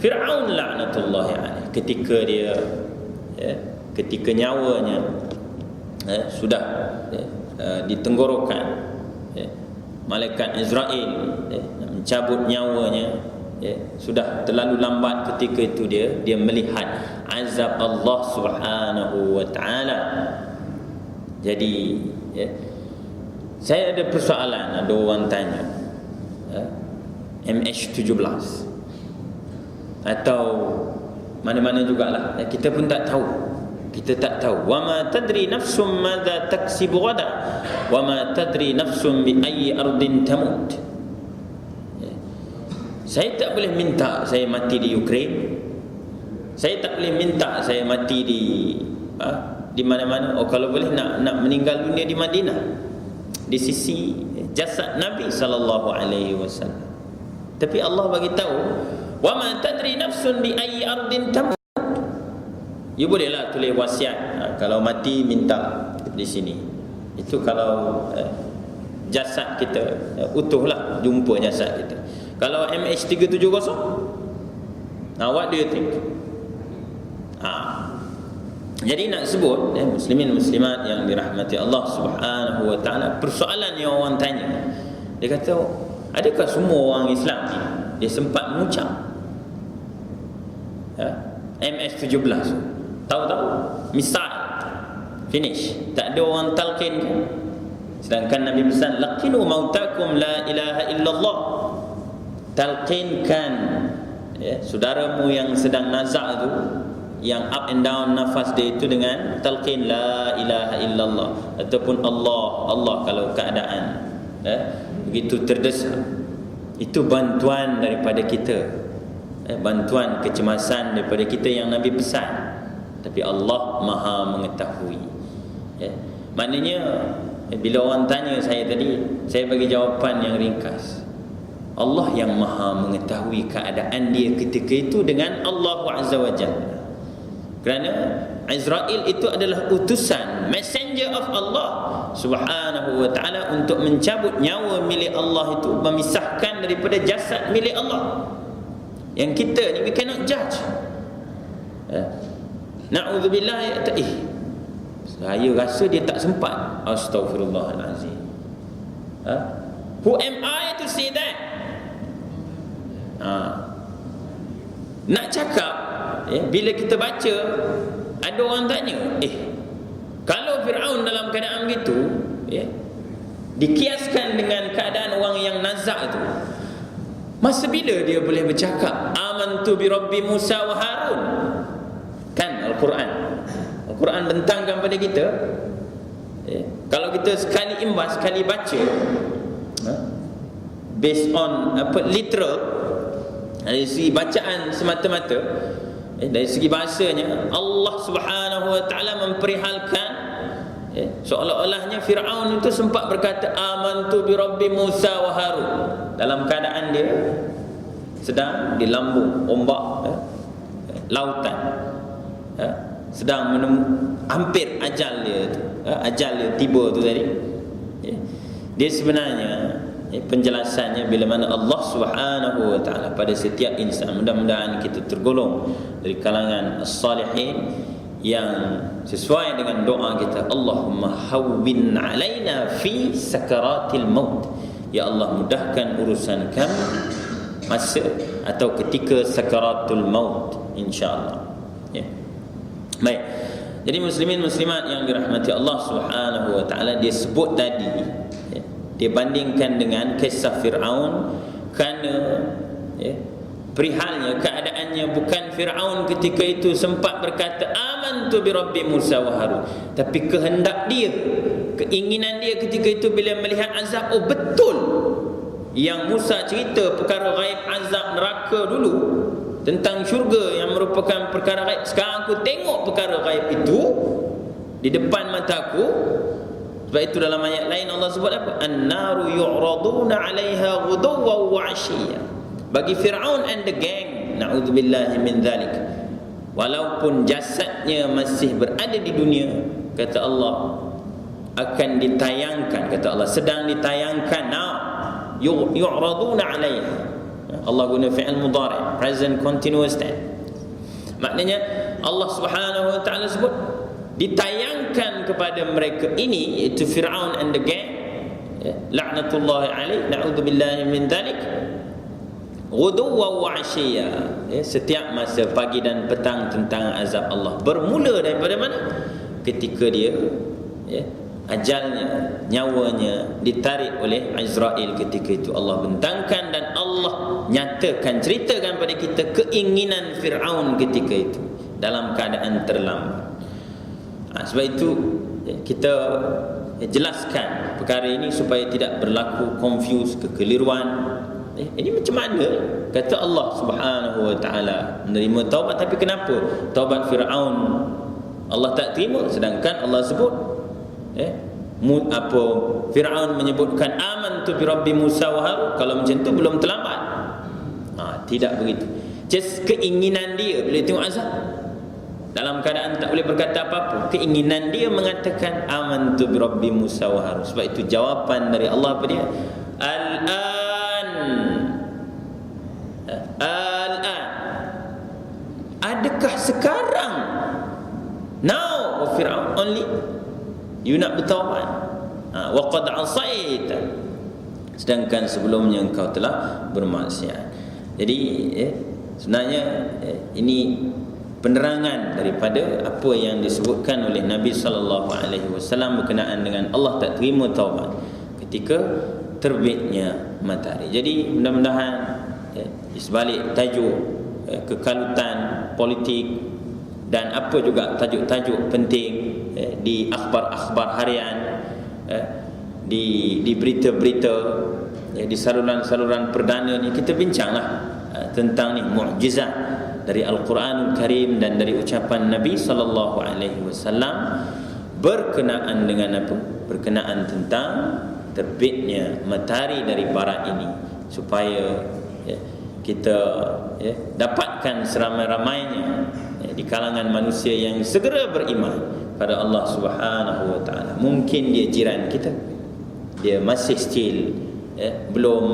Fir'aun laknatullahi alaih, ketika dia ketika nyawanya sudah ditenggorokan, malaikat Israel nak mencabut nyawanya, sudah terlalu lambat. Ketika itu dia melihat azab Allah Subhanahu wa taala. Jadi saya ada persoalan, ada orang tanya, MH17 atau mana-mana jugalah, kita pun tak tahu. Kita tak tahu. Wa ma tadri nafsum madza taksibu ghada wa ma tadri nafsum bi ayyi ardin tamut. Saya tak boleh minta saya mati di Ukraine. Saya tak boleh minta saya mati di mana-mana. Kalau boleh nak meninggal dunia di Madinah, di sisi jasad Nabi sallallahu alaihi wasallam. Tapi Allah bagi tahu, wa ma tadri nafsun bi ayyi ardin tamut. You bolehlah tulis wasiat, kalau mati minta di sini. Itu kalau jasad kita utuhlah, jumpa jasad kita. Kalau MH370, what do you think? Jadi nak sebut muslimin muslimat yang dirahmati Allah Subhanahu wa taala, persoalan yang orang tanya, dia kata, adakah semua orang Islam ni dia sempat mengucap MH17? Tahu-tahu misal finish, tak ada orang talqin. Sedangkan Nabi pesan, laqinu mautakum la ilaha illallah. Talqinkan saudaramu yang sedang nazak tu, yang up and down nafas dia itu dengan talqin la ilaha illallah ataupun Allah kalau keadaan begitu terdesak. Itu bantuan daripada kita, bantuan kecemasan daripada kita yang Nabi pesan. Tapi Allah Maha mengetahui. Maknanya bila orang tanya saya tadi, saya bagi jawapan yang ringkas. Allah yang Maha mengetahui keadaan dia ketika itu dengan Allah Azza wa Jalla. Kerana Israel itu adalah utusan, messenger of Allah Subhanahu wa ta'ala untuk mencabut nyawa milik Allah itu, memisahkan daripada jasad milik Allah. Yang kita ni, we cannot judge. Na'udzubillah, saya rasa dia tak sempat. Astaghfirullahalazim. Who am I to say that? Nak cakap, bila kita baca, ada orang tanya, kalau Fir'aun dalam keadaan begitu, dikiaskan dengan keadaan orang yang nazak itu, masa bila dia boleh bercakap amantu bi Rabbi Musa wa Harun? Kan Al-Quran bentangkan pada kita, kalau kita sekali imbas, sekali baca, based on literal, dari segi bacaan semata-mata, dari segi bahasanya, Allah Subhanahu wa ta'ala memperihalkan, seolah-olahnya Fir'aun itu sempat berkata amantu bi Rabbi Musa wa Harun dalam keadaan dia sedang di lambung ombak lautan, sedang hampir ajal dia tiba tu tadi. Dia sebenarnya penjelasannya bila mana Allah Subhanahu wa ta'ala pada setiap insan, mudah-mudahan kita tergolong dari kalangan as-salihin yang sesuai dengan doa kita, Allahumma hawwin alaina fi sakaratil maut. Ya Allah, mudahkan urusan kami masa atau ketika sakaratul maut, insya-Allah. Baik. Jadi muslimin muslimat yang dirahmati Allah Subhanahu wa ta'ala, dia sebut tadi, dia bandingkan dengan kisah Fir'aun, kerana perihalnya, keadaannya bukan Fir'aun ketika itu sempat berkata amantu bi Rabbi Musa wa Harun, tapi kehendak dia, keinginan dia ketika itu bila melihat azab, betul yang Musa cerita perkara gaib azab neraka dulu, tentang syurga yang merupakan perkara gaib. Sekarang aku tengok perkara gaib itu di depan mataku. Sebab itu dalam ayat lain Allah sebut apa? An-naru yu'raduna 'alaiha ghuduwwan wa 'ashiyya. Bagi Fir'aun and the gang, na'udzubillahi min dzalik, walaupun jasadnya masih berada di dunia, kata Allah, akan ditayangkan, kata Allah, sedang ditayangkan, yu'raduna 'alaiha. Allah guna fi'il mudhari', present continuous tense. Maknanya Allah Subhanahu wa ta'ala sebut ditayangkan kepada mereka ini, iaitu Fir'aun and the gang, la'natullahi alaih, na'udzubillahi min dzalik, ghuduwwan wa 'ashiyya, setiap masa pagi dan petang tentang azab Allah. Bermula daripada mana? Ketika dia ajalnya, nyawanya ditarik oleh Israel ketika itu. Allah bentangkan dan Allah nyatakan, ceritakan pada kita keinginan Fir'aun ketika itu dalam keadaan terlambat. Sebab itu kita jelaskan perkara ini supaya tidak berlaku confuse, kekeliruan. Ini macam mana kata Allah Subhanahu wa ta'ala menerima taubat, tapi kenapa taubat Fir'aun Allah tak terima, sedangkan Allah sebut Fir'aun menyebutkan amantu bi Rabbi Musa wa Harun. Kalau macam tu belum terlambat. Tidak begitu. Just keinginan dia bila tengok azab, dalam keadaan tak boleh berkata apa-apa, keinginan dia mengatakan amantu bi Rabbi Musa wa Harun. Sebab itu jawapan dari Allah apa dia? Al-an, adakah sekarang, now of Fir'aun only, you nak bertaubat? Wa qad asaita, sedangkan sebelumnya engkau telah bermaksiat. Jadi sebenarnya ini penerangan daripada apa yang disebutkan oleh Nabi SAW berkenaan dengan Allah tak terima taubat ketika terbitnya matahari. Jadi mudah-mudahan di sebalik tajuk kekalutan politik, dan apa juga tajuk-tajuk penting di akhbar-akhbar harian, di berita-berita, di saluran-saluran perdana ni kita bincanglah tentang ni mukjizat dari Al-Quranul Karim dan dari ucapan Nabi sallallahu alaihi wasallam berkenaan dengan apa? Berkenaan tentang terbitnya matahari dari barat ini, supaya kita dapatkan seramai-ramainya di kalangan manusia yang segera beriman pada Allah Subhanahu wa taala. Mungkin dia jiran kita, dia masih still belum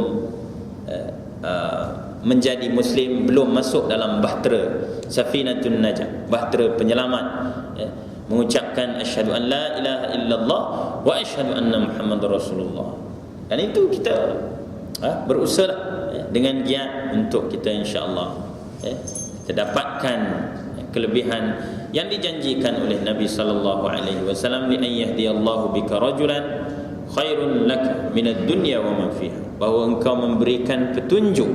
menjadi muslim, belum masuk dalam bahtera safinatun najah, bahtera penyelamat, mengucapkan asyhadu an la ilaha illallah wa asyhadu anna muhammadar rasulullah. Dan itu kita berusaha dengan giat untuk kita insya-Allah kita dapatkan kelebihan yang dijanjikan oleh Nabi sallallahu alaihi wasallam, li ayyahdiyallahu bika rajulan khairun lak minad dunya wa ma fiha, bahawa engkau memberikan petunjuk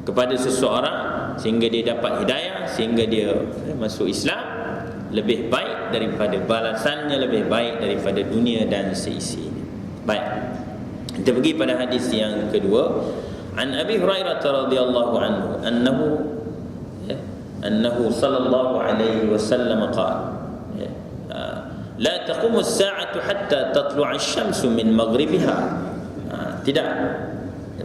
kepada seseorang sehingga dia dapat hidayah, sehingga dia masuk Islam, lebih baik daripada balasannya, lebih baik daripada dunia dan seisinya. Baik, kita pergi pada hadis yang kedua. An Abi Hurairah radhiyallahu anhu annahu sallallahu alaihi wasallam qala la taqumu as-sa'atu hatta tatlu'a asy-syamsu min maghribiha. Tidak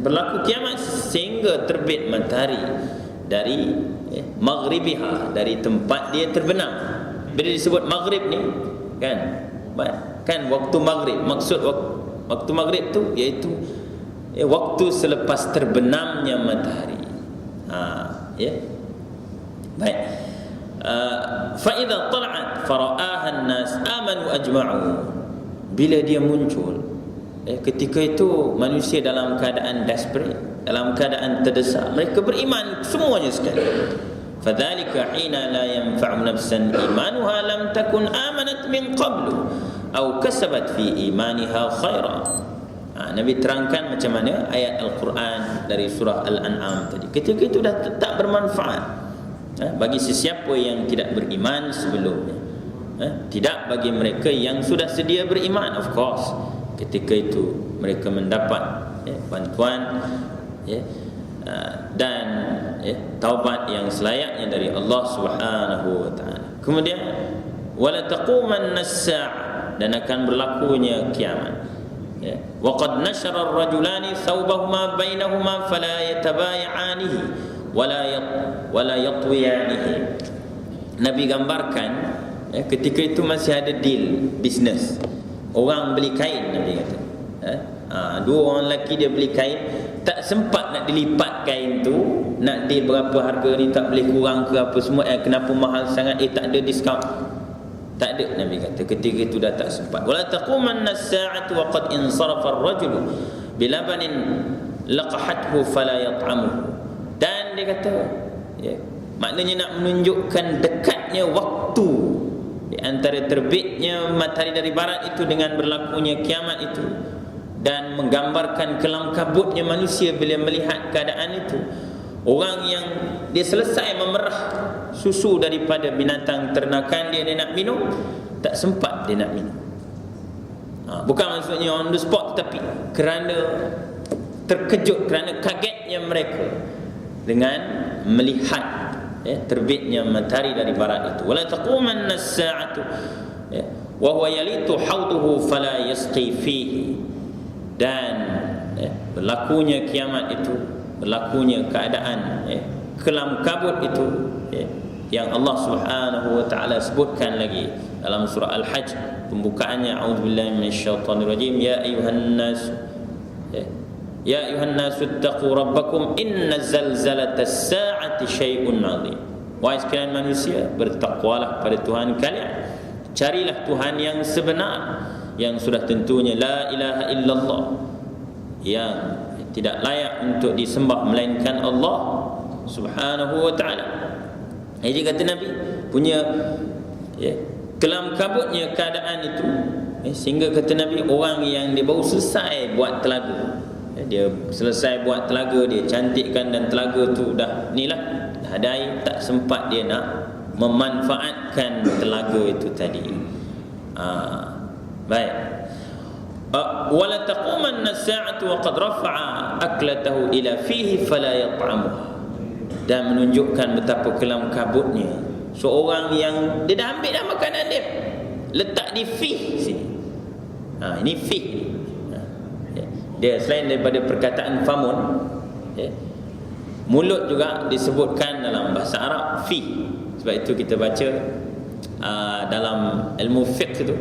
berlaku kiamat sehingga terbit matahari dari maghribiha, dari tempat dia terbenam. Bila disebut maghrib ni kan waktu maghrib, maksud waktu maghrib tu iaitu waktu selepas terbenamnya matahari. Baik. Fa idza tala'at fara'aha an-nas amanu ajma'u. Bila dia muncul, ketika itu manusia dalam keadaan desperate, dalam keadaan terdesak, mereka beriman semuanya sekali. Fadzalika hina la yanfa'u nafsan imanuha lam takun amanat min qablu aw kasabat fi imaniha khaira. Nabi terangkan macam mana ayat Al-Quran dari surah Al-An'am tadi. Ketika itu dah tak bermanfaat bagi sesiapa yang tidak beriman sebelumnya, tidak bagi mereka yang sudah sedia beriman. Of course, ketika itu mereka mendapat bantuan dan taubat yang selayaknya dari Allah Subhanahu wa taala. Kemudian wala taqumanna as-sa'ah, dan akan berlakunya kiamat. Wa qad nashara ar-rajulani thawbahuma bainahuma fala yatabaya'anihi wala yatwiyanihi. Nabi gambarkan ketika itu masih ada deal bisnes. Orang beli kain, Nabi kata. Dua orang lelaki dia beli kain, tak sempat nak dilipat kain tu, nak deal berapa harga ni, tak boleh kurang ke apa semua, kenapa mahal sangat, tak ada diskaun. Tak ada, Nabi kata. Ketika itu dah tak sempat. Wala taqumanna as-sa'atu wa qad insarafa ar-rajulu bilabanin laqahathu fala yat'amuhu. Dan dia kata, maknanya nak menunjukkan dekatnya waktu di antara terbitnya matahari dari barat itu dengan berlakunya kiamat itu, dan menggambarkan kelam kabutnya manusia bila melihat keadaan itu. Orang yang dia selesai memerah susu daripada binatang ternakan dia nak minum, tak sempat dia nak minum. Bukan maksudnya on the spot, tetapi kerana terkejut, kerana kagetnya mereka dengan melihat terbitnya matahari dari barat itu. Wala taqumanna as-sa'atu wa huwa yalitu hawduhu fala yasqi fihi. Dan berlakunya kiamat itu, berlakunya keadaan kelam kabut itu yang Allah Subhanahu wa taala sebutkan lagi dalam surah Al-Hajj, pembukaannya, a'udzubillahi minasyaitonir rajim, ya ayuhan nas ittaqu rabbakum inna zalzalatas sa'ati syai'un 'adzim. Wahai sekalian manusia, bertakwalah pada Tuhan kalian, carilah Tuhan yang sebenar, yang sudah tentunya la ilaha illallah, yang tidak layak untuk disembah melainkan Allah Subhanahu wa ta'ala. Jadi kata Nabi, punya kelam kabutnya keadaan itu, sehingga kata Nabi, orang yang dia baru selesai buat telaga, dia selesai buat telaga, dia cantikkan, dan telaga tu dah ni lah, dah ada air, tak sempat dia nak memanfaatkan telaga itu tadi. Baik. Wala taqumanna as-sa'atu wa qad rafa'a aklatahu ila fihi fala yat'amuha. Dan menunjukkan betapa kelam kabutnya seorang yang dia dah ambil dah makanan dia, letak di fih sini. Ini fih. Dia selain daripada perkataan famun, mulut juga disebutkan dalam bahasa Arab fih. Sebab itu kita baca dalam ilmu fiqh itu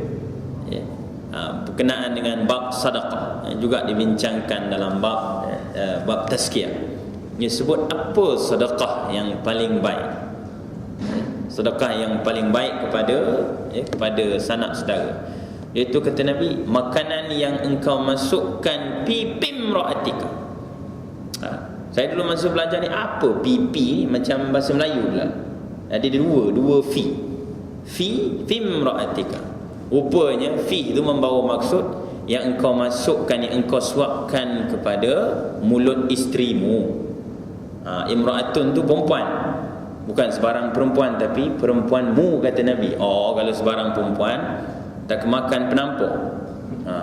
berkenaan dengan bab sedekah, juga dibincangkan dalam bab tazkiyah. Dia sebut apa sedekah yang paling baik. Sedekah yang paling baik kepada sanak saudara. Iaitu kata Nabi, makanan yang engkau masukkan pipim ra'atika. Saya dulu masa belajar ni, apa pipi ni macam bahasa Melayu pula. Ada dua fi. Fi fim ra'atika. Rupanya fi itu membawa maksud yang engkau masukkan, yang engkau suapkan kepada mulut isterimu. Imra'atun tu perempuan, bukan sebarang perempuan, tapi perempuanmu, kata Nabi. Kalau sebarang perempuan tak kemakan penampuk.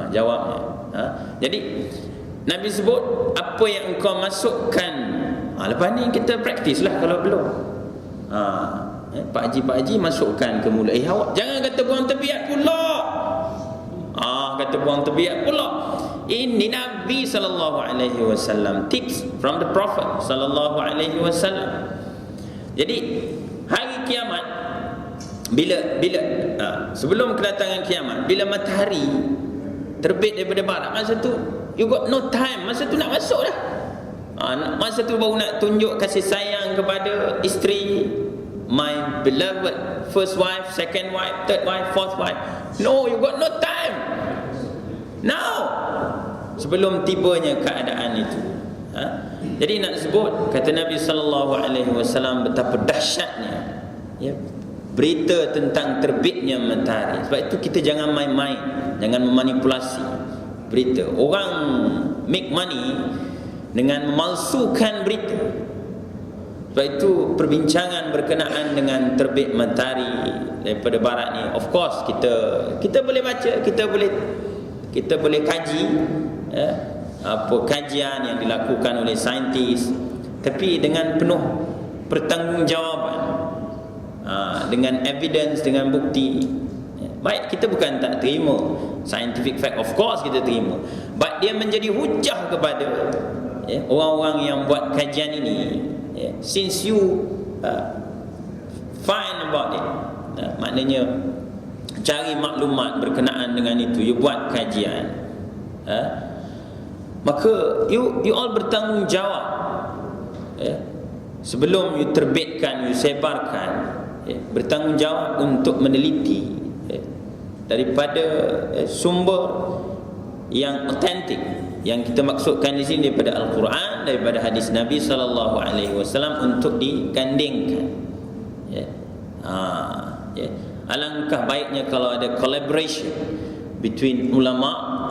Jawabnya. Jadi Nabi sebut apa yang engkau masukkan. Lepas ni kita praktis lah kalau belum. Pak Haji masukkan ke mulut. Awak jangan kata buang tebiat pula. Kata buang tebiat pula. Ini Nabi SAW, tips from the Prophet SAW. Jadi hari kiamat, bila sebelum kedatangan kiamat, bila matahari terbit daripada barat, masa tu you got no time, masa tu nak masuk dah. Masa tu baru nak tunjuk kasih sayang kepada isteri, my beloved first wife, second wife, third wife, fourth wife. No, you got no time now, sebelum tibanya keadaan itu. Jadi nak sebut, kata Nabi SAW, betapa dahsyatnya berita tentang terbitnya matahari. Sebab itu kita jangan main-main, jangan memanipulasi berita. Orang make money dengan memalsukan berita. Sebab itu perbincangan berkenaan dengan terbit matahari daripada barat ni, of course kita boleh baca, kita boleh kaji apa kajian yang dilakukan oleh saintis, tapi dengan penuh pertanggungjawaban, dengan evidence, dengan bukti. Baik, kita bukan tak terima scientific fact, of course kita terima, but dia menjadi hujah kepada orang-orang yang buat kajian ini. Since you find about it, maknanya cari maklumat berkenaan dengan itu, you buat kajian, maka you all bertanggungjawab. Sebelum you terbitkan, you sebarkan, bertanggungjawab untuk meneliti daripada sumber yang otentik. Yang kita maksudkan di sini daripada Al-Quran, daripada hadis Nabi SAW, untuk digandingkan. Alangkah baiknya kalau ada collaboration between ulama,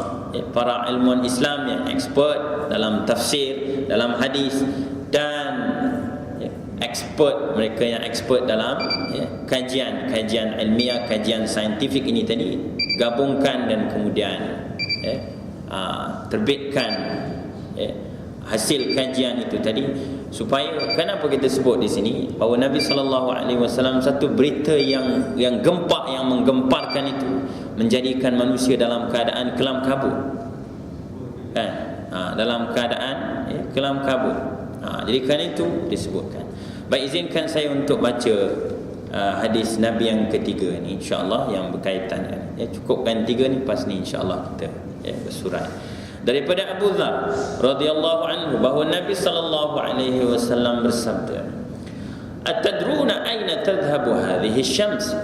para ilmuwan Islam yang expert dalam tafsir, dalam hadis, dan expert, mereka yang expert dalam kajian ilmiah, kajian saintifik ini tadi, gabungkan dan kemudian terbitkan hasil kajian itu tadi. Supaya, kenapa kita sebut di sini bahawa Nabi SAW satu berita yang gempak, yang menggemparkan itu, menjadikan manusia dalam keadaan kelam kabut, dalam keadaan kelam kabut. Jadi kerana itu disebutkan. Baik, izinkan saya untuk baca hadis Nabi yang ketiga ni, insya-Allah, yang berkaitan. Cukupkan tiga ni, pas ni insya-Allah kita bersurat. Daripada Abu Dzar radhiyallahu anhu bahawa Nabi SAW bersabda, "Atadruna aina tadhhabu hadhihi syams?"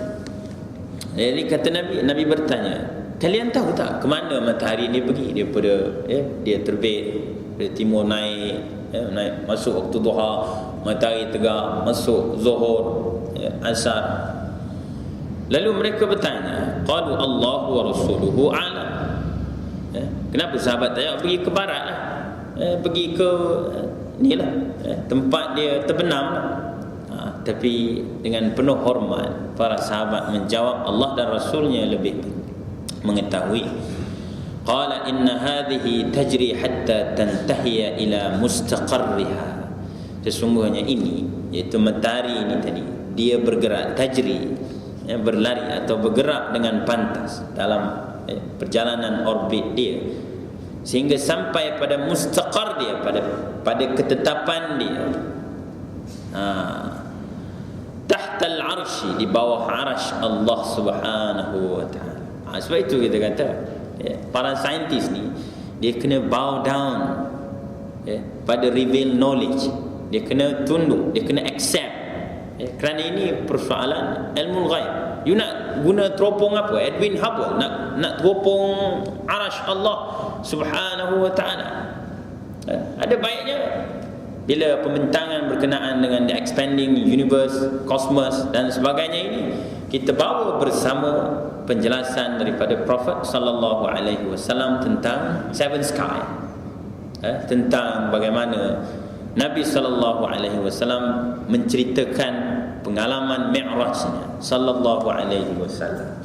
Jadi kata Nabi bertanya, kalian tahu tak ke mana matahari ni pergi? Daripada dia terbit dari timur, naik masuk waktu duha, matahari tegak, masuk zuhur, asar. Lalu mereka bertanya, qalu Allahu wa rasuluhu a'lam. Kenapa sahabat tanya? Pergi ke barat lah, pergi ke ni lah, tempat dia terbenam lah. Tapi dengan penuh hormat para sahabat menjawab, Allah dan Rasulnya lebih mengetahui. Qala inna hadhihi tajri hatta tantahiya ila mustaqarriha. Sesungguhnya ini, iaitu matahari ini tadi, dia bergerak tajri, berlari atau bergerak dengan pantas dalam perjalanan orbit dia, sehingga sampai pada mustaqar dia, pada ketetapan dia, tahtal arsy, di bawah arasy Allah Subhanahu wa taala. Sebab itu kita kata para saintis ni dia kena bow down pada reveal knowledge. Dia kena tunduk, dia kena accept, kerana ini persoalan ilmu ghaib. You nak guna teropong apa? Edwin Hubble nak teropong arasy Allah Subhanahu wa taala. Ada baiknya bila pembentangan berkenaan dengan the expanding universe, cosmos dan sebagainya ini, kita bawa bersama penjelasan daripada Prophet sallallahu alaihi wasallam tentang seven sky, tentang bagaimana Nabi sallallahu alaihi wasallam menceritakan pengalaman Mi'rajnya sallallahu alaihi wasallam.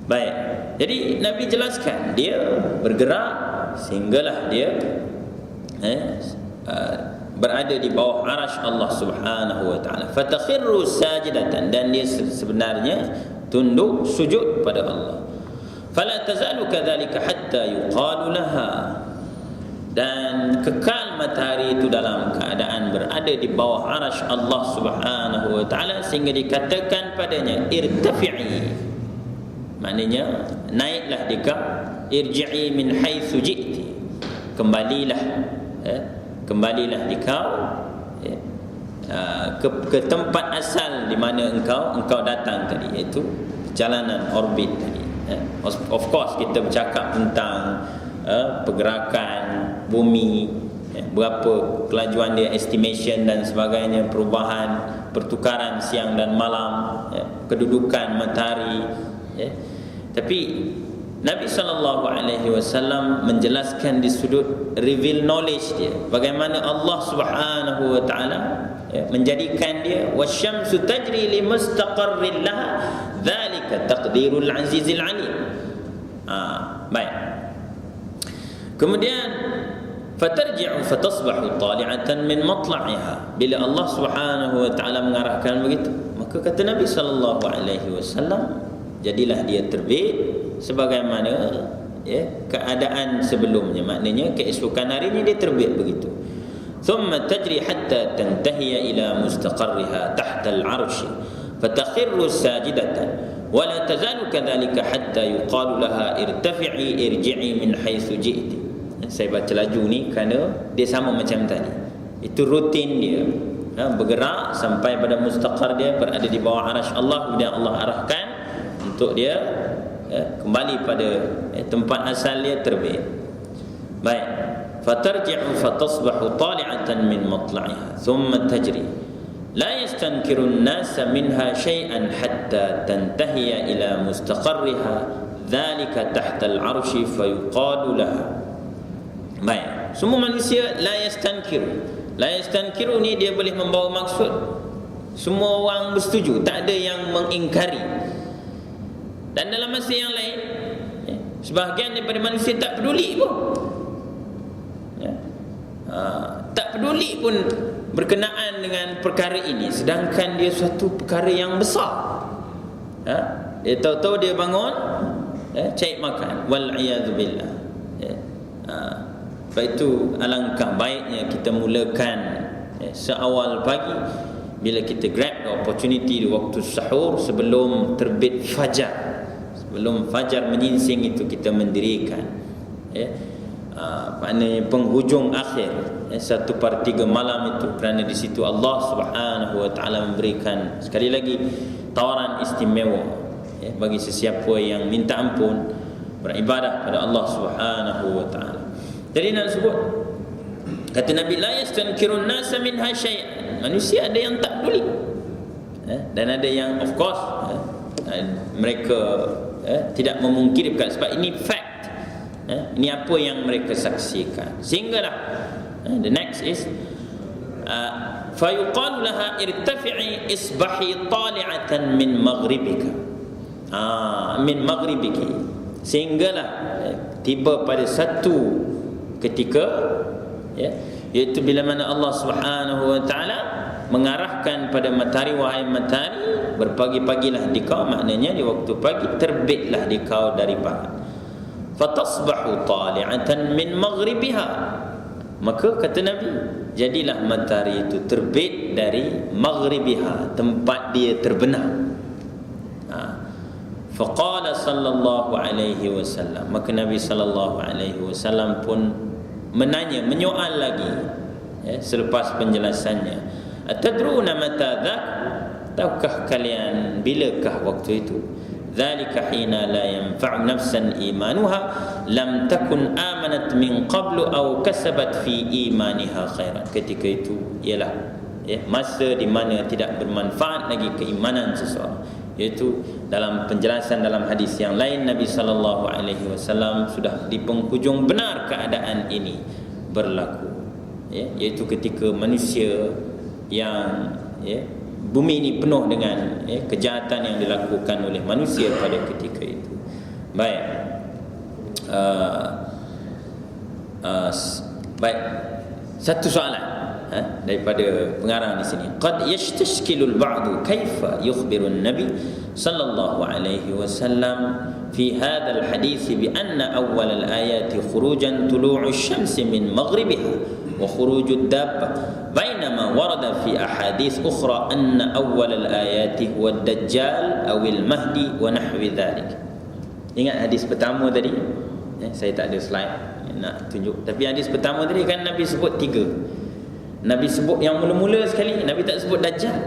Baik, jadi Nabi jelaskan dia bergerak sehinggalah dia berada di bawah arasy Allah Subhanahu wa taala. Fatakhirru sajidatan, dan dia sebenarnya tunduk sujud pada Allah. Fala tazalu kadzalika hatta yuqalu laha, dan kekal matahari itu dalam keadaan berada di bawah arasy Allah Subhanahu wa taala sehingga dikatakan padanya irtafi'i, maknanya naiklah dikau, irji'i min haitsu ji'ti, kembalilah dikau ke tempat asal di mana engkau datang tadi, iaitu perjalanan orbit tadi. Of course kita bercakap tentang pergerakan bumi, berapa kelajuan dia, estimation dan sebagainya, perubahan, pertukaran siang dan malam, kedudukan matahari. Tapi Nabi SAW menjelaskan di sudut reveal knowledge dia, bagaimana Allah Subhanahu wa taala menjadikan dia wasyamsu tajri li mustaqarrin laha dzalika taqdirul azizil alim. Baik. Kemudian fatarji'u fatasbahu tali'atan min matla'iha. Bila Allah Subhanahu wa taala mengarahkan begitu, maka kata Nabi sallallahu alaihi wasallam, jadilah dia terbit sebagaimana keadaan sebelumnya, maknanya keesokan harinya dia terbit begitu. Thumma tajri hatta tantahiya ila mustaqarriha tahta al-'arsy fatakhirru sajidatan wa la tazalu kadzalika hatta yuqalu laha irtafi'i irji'i min haitsu ji'ti. Saya baca laju ni kerana dia sama macam tadi. Itu rutin dia, bergerak sampai pada mustaqar dia, berada di bawah arasy Allah. Kemudian Allah arahkan untuk dia kembali pada tempat asal dia, terbit. Baik, fatarji'u fatasbahu tali'atan min matla'iha thumma tajri la yastankiru an-nasa minha shay'an hatta tantahiya ila mustaqarriha dhalika tahta al-'arsy fayuqalu laha. Baik, semua manusia la yastankiru ni dia boleh membawa maksud semua orang bersetuju, tak ada yang mengingkari. Dan dalam masa yang lain, sebahagian daripada manusia tak peduli pun, tak peduli pun berkenaan dengan perkara ini, sedangkan dia suatu perkara yang besar. Dia tahu-tahu dia bangun cari makan, wal-'iyadzu billah. Sebab itu alangkah baiknya kita mulakan seawal pagi, bila kita grab the opportunity di waktu sahur sebelum terbit fajar, sebelum fajar menyingsing itu kita mendirikan maknanya penghujung akhir 1/3 malam itu, kerana di situ Allah Subhanahu wa taala memberikan sekali lagi tawaran istimewa bagi sesiapa yang minta ampun beribadah pada Allah Subhanahu wa taala. Jadi nak sebut, kata Nabi, la yastankirun nasa minha syai'an, manusia ada yang tak peduli, dan ada yang of course mereka tidak memungkiri, sebab ini fact, ini apa yang mereka saksikan. Sehinggalah the next is fayuqalu laha irtafi'i isbahi tali'atan min maghribika, min maghribiki, sehinggalah tiba pada satu ketika, iaitu bila mana Allah Subhanahu wa taala mengarahkan pada matahari, wahai matahari, berpagi-pagilah di kau, maknanya di waktu pagi terbitlah di kau dari barat. Fatasbahu tali'atan min maghribiha, maka kata Nabi, jadilah matahari itu terbit dari maghribiha, tempat dia terbenam. Faqala sallallahu alaihi wasallam, maka Nabi sallallahu alaihi wasallam pun menanya, menyoal lagi, selepas penjelasannya, atadruna mata dzak, tahukah kalian bilakah waktu itu? Dzalika hina la yanfa'u nafsan imanuha lam takun amanat min qablu aw kasabat fi imaniha khairan. Ketika itu ialah masa di mana tidak bermanfaat lagi keimanan seseorang. Iaitu dalam penjelasan dalam hadis yang lain, Nabi sallallahu alaihi wasallam sudah di penghujung benar keadaan ini berlaku, iaitu ketika manusia yang bumi ini penuh dengan kejahatan yang dilakukan oleh manusia pada ketika itu. Baik, baik, satu soalan daripada pengarang di sini. Qad yashtashkilu al-ba'du kaifa yukhbiru an-nabi sallallahu alaihi wasallam fi hadha al-hadith bi anna awwal al-ayati khurujan tulu'u asy-syamsi min maghribiha wa khuruju ad-dabba, bainama warada fi ahadith ukhra anna awwal al-ayati huwa ad-dajjal aw al-mahdi wa nahwi dhalik. Ingat hadis pertama tadi? Saya tak ada slide nak tunjuk, tapi hadis pertama tadi kan Nabi sebut 3. Nabi sebut yang mula-mula sekali, Nabi tak sebut Dajjal.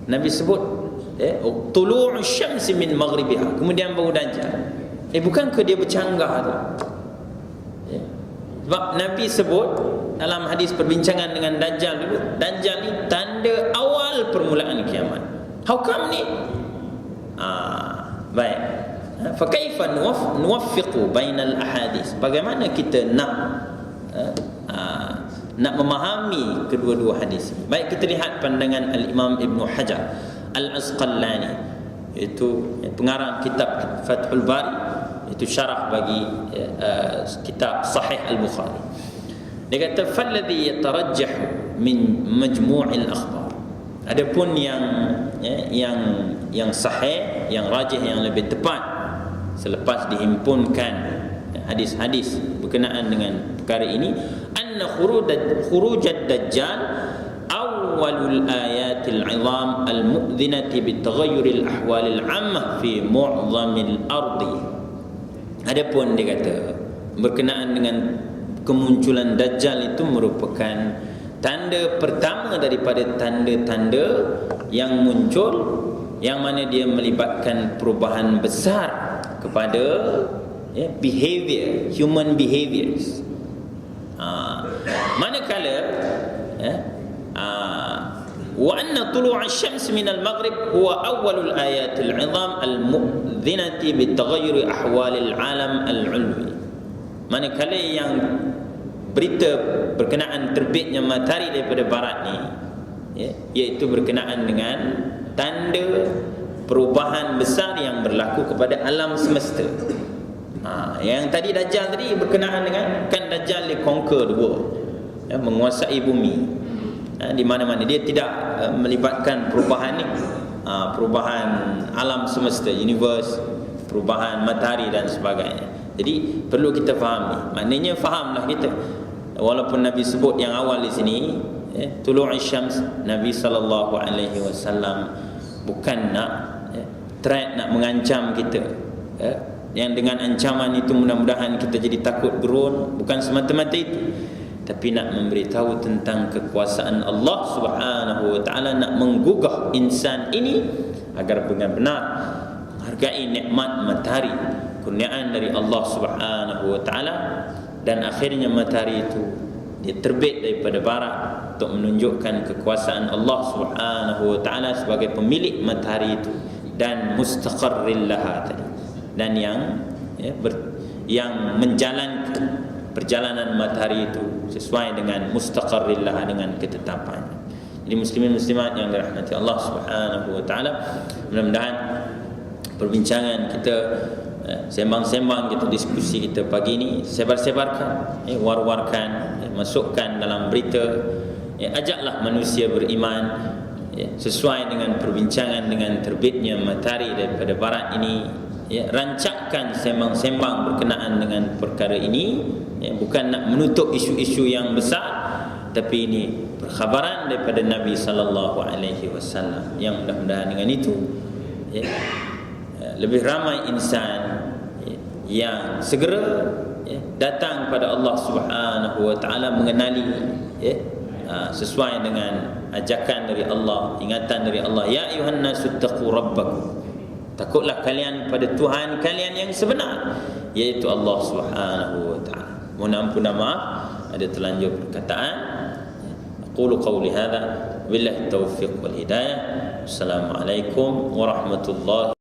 Nabi sebut tulu'u syamsi min maghribiha, kemudian baru Dajjal. Bukankah dia bercanggah tu? Sebab Nabi sebut dalam hadis perbincangan dengan Dajjal dulu, Dajjal ni tanda awal permulaan kiamat. How come ni? Baik. Fa kaifa nuwaffiqu bainal ahadits? Bagaimana kita nak memahami kedua-dua hadis? Baik, kita lihat pandangan Al-Imam Ibn Hajar Al-Asqalani, iaitu pengarang kitab Fathul Bari, itu syarah bagi kitab Sahih Al-Bukhari. Dia kata falladhi yatarajjah min majmu'il akhbar, adapun yang sahih, yang rajih, yang lebih tepat selepas dihimpunkan hadis-hadis berkenaan dengan perkara ini, anna khurujad dajjal awwalul ayatil 'izam al-mu'dhinati bitaghayyuril ahwalil 'ammah fi mu'zamil ardi. Adapun dia kata berkenaan dengan kemunculan dajjal itu merupakan tanda pertama daripada tanda-tanda yang muncul, yang mana dia melibatkan perubahan besar kepada behavior, human behaviors. Manakala wa anna tulu' asy-syams min al-maghrib huwa awwalul ayatil 'izam al-mu'dhinati bitaghayyuri ahwalil 'alam al-'ulwi. Manakala yang berita berkenaan terbitnya matahari daripada barat ni, iaitu berkenaan dengan tanda perubahan besar yang berlaku kepada alam semesta. Yang tadi Dajjal tadi berkenaan dengan, kan Dajjal dia conquer the world, menguasai bumi, di mana-mana. Dia tidak melibatkan perubahan ni, perubahan alam semesta, universe, perubahan matahari dan sebagainya. Jadi perlu kita fahami. Maknanya fahamlah kita, walaupun Nabi sebut yang awal di sini tulu'us syams, Nabi sallallahu alaihi wasallam bukan nak threat, nak mengancam kita, yang dengan ancaman itu mudah-mudahan kita jadi takut gerun, bukan semata-mata itu, tapi nak memberitahu tentang kekuasaan Allah Subhanahu wa taala, nak menggugah insan ini agar benar-benar menghargai nikmat matahari, kurniaan dari Allah Subhanahu wa taala, dan akhirnya matahari itu dia terbit daripada barat untuk menunjukkan kekuasaan Allah Subhanahu wa taala sebagai pemilik matahari itu dan mustaqarril laha tadi, dan yang menjalankan perjalanan matahari itu sesuai dengan mustaqarril laha, dengan ketetapannya. Jadi muslimin muslimat yang dirahmati Allah Subhanahu wa taala, mudah-mudahan perbincangan kita, sembang-sembang kita, diskusi kita pagi ini sebar-sebarkan, war-warkan, masukkan dalam berita, ajaklah manusia beriman sesuai dengan perbincangan dengan terbitnya matahari daripada barat ini. Rancakkan sembang-sembang berkenaan dengan perkara ini, bukan nak menutup isu-isu yang besar, tapi ini perkhabaran daripada Nabi sallallahu alaihi wasallam, yang mudah-mudahan dengan itu lebih ramai insan yang segera datang pada Allah Subhanahu wa taala, mengenali sesuai dengan ajakan dari Allah, ingatan dari Allah, ya ayuhan nasu taqu rabbakum, takutlah kalian pada Tuhan kalian yang sebenar, yaitu Allah Subhanahu wa taala. Mohon ampun dan maaf ada terlanjur perkataan. Aqulu qawli hadza billahi taufiq wal hidayah. Assalamualaikum warahmatullahi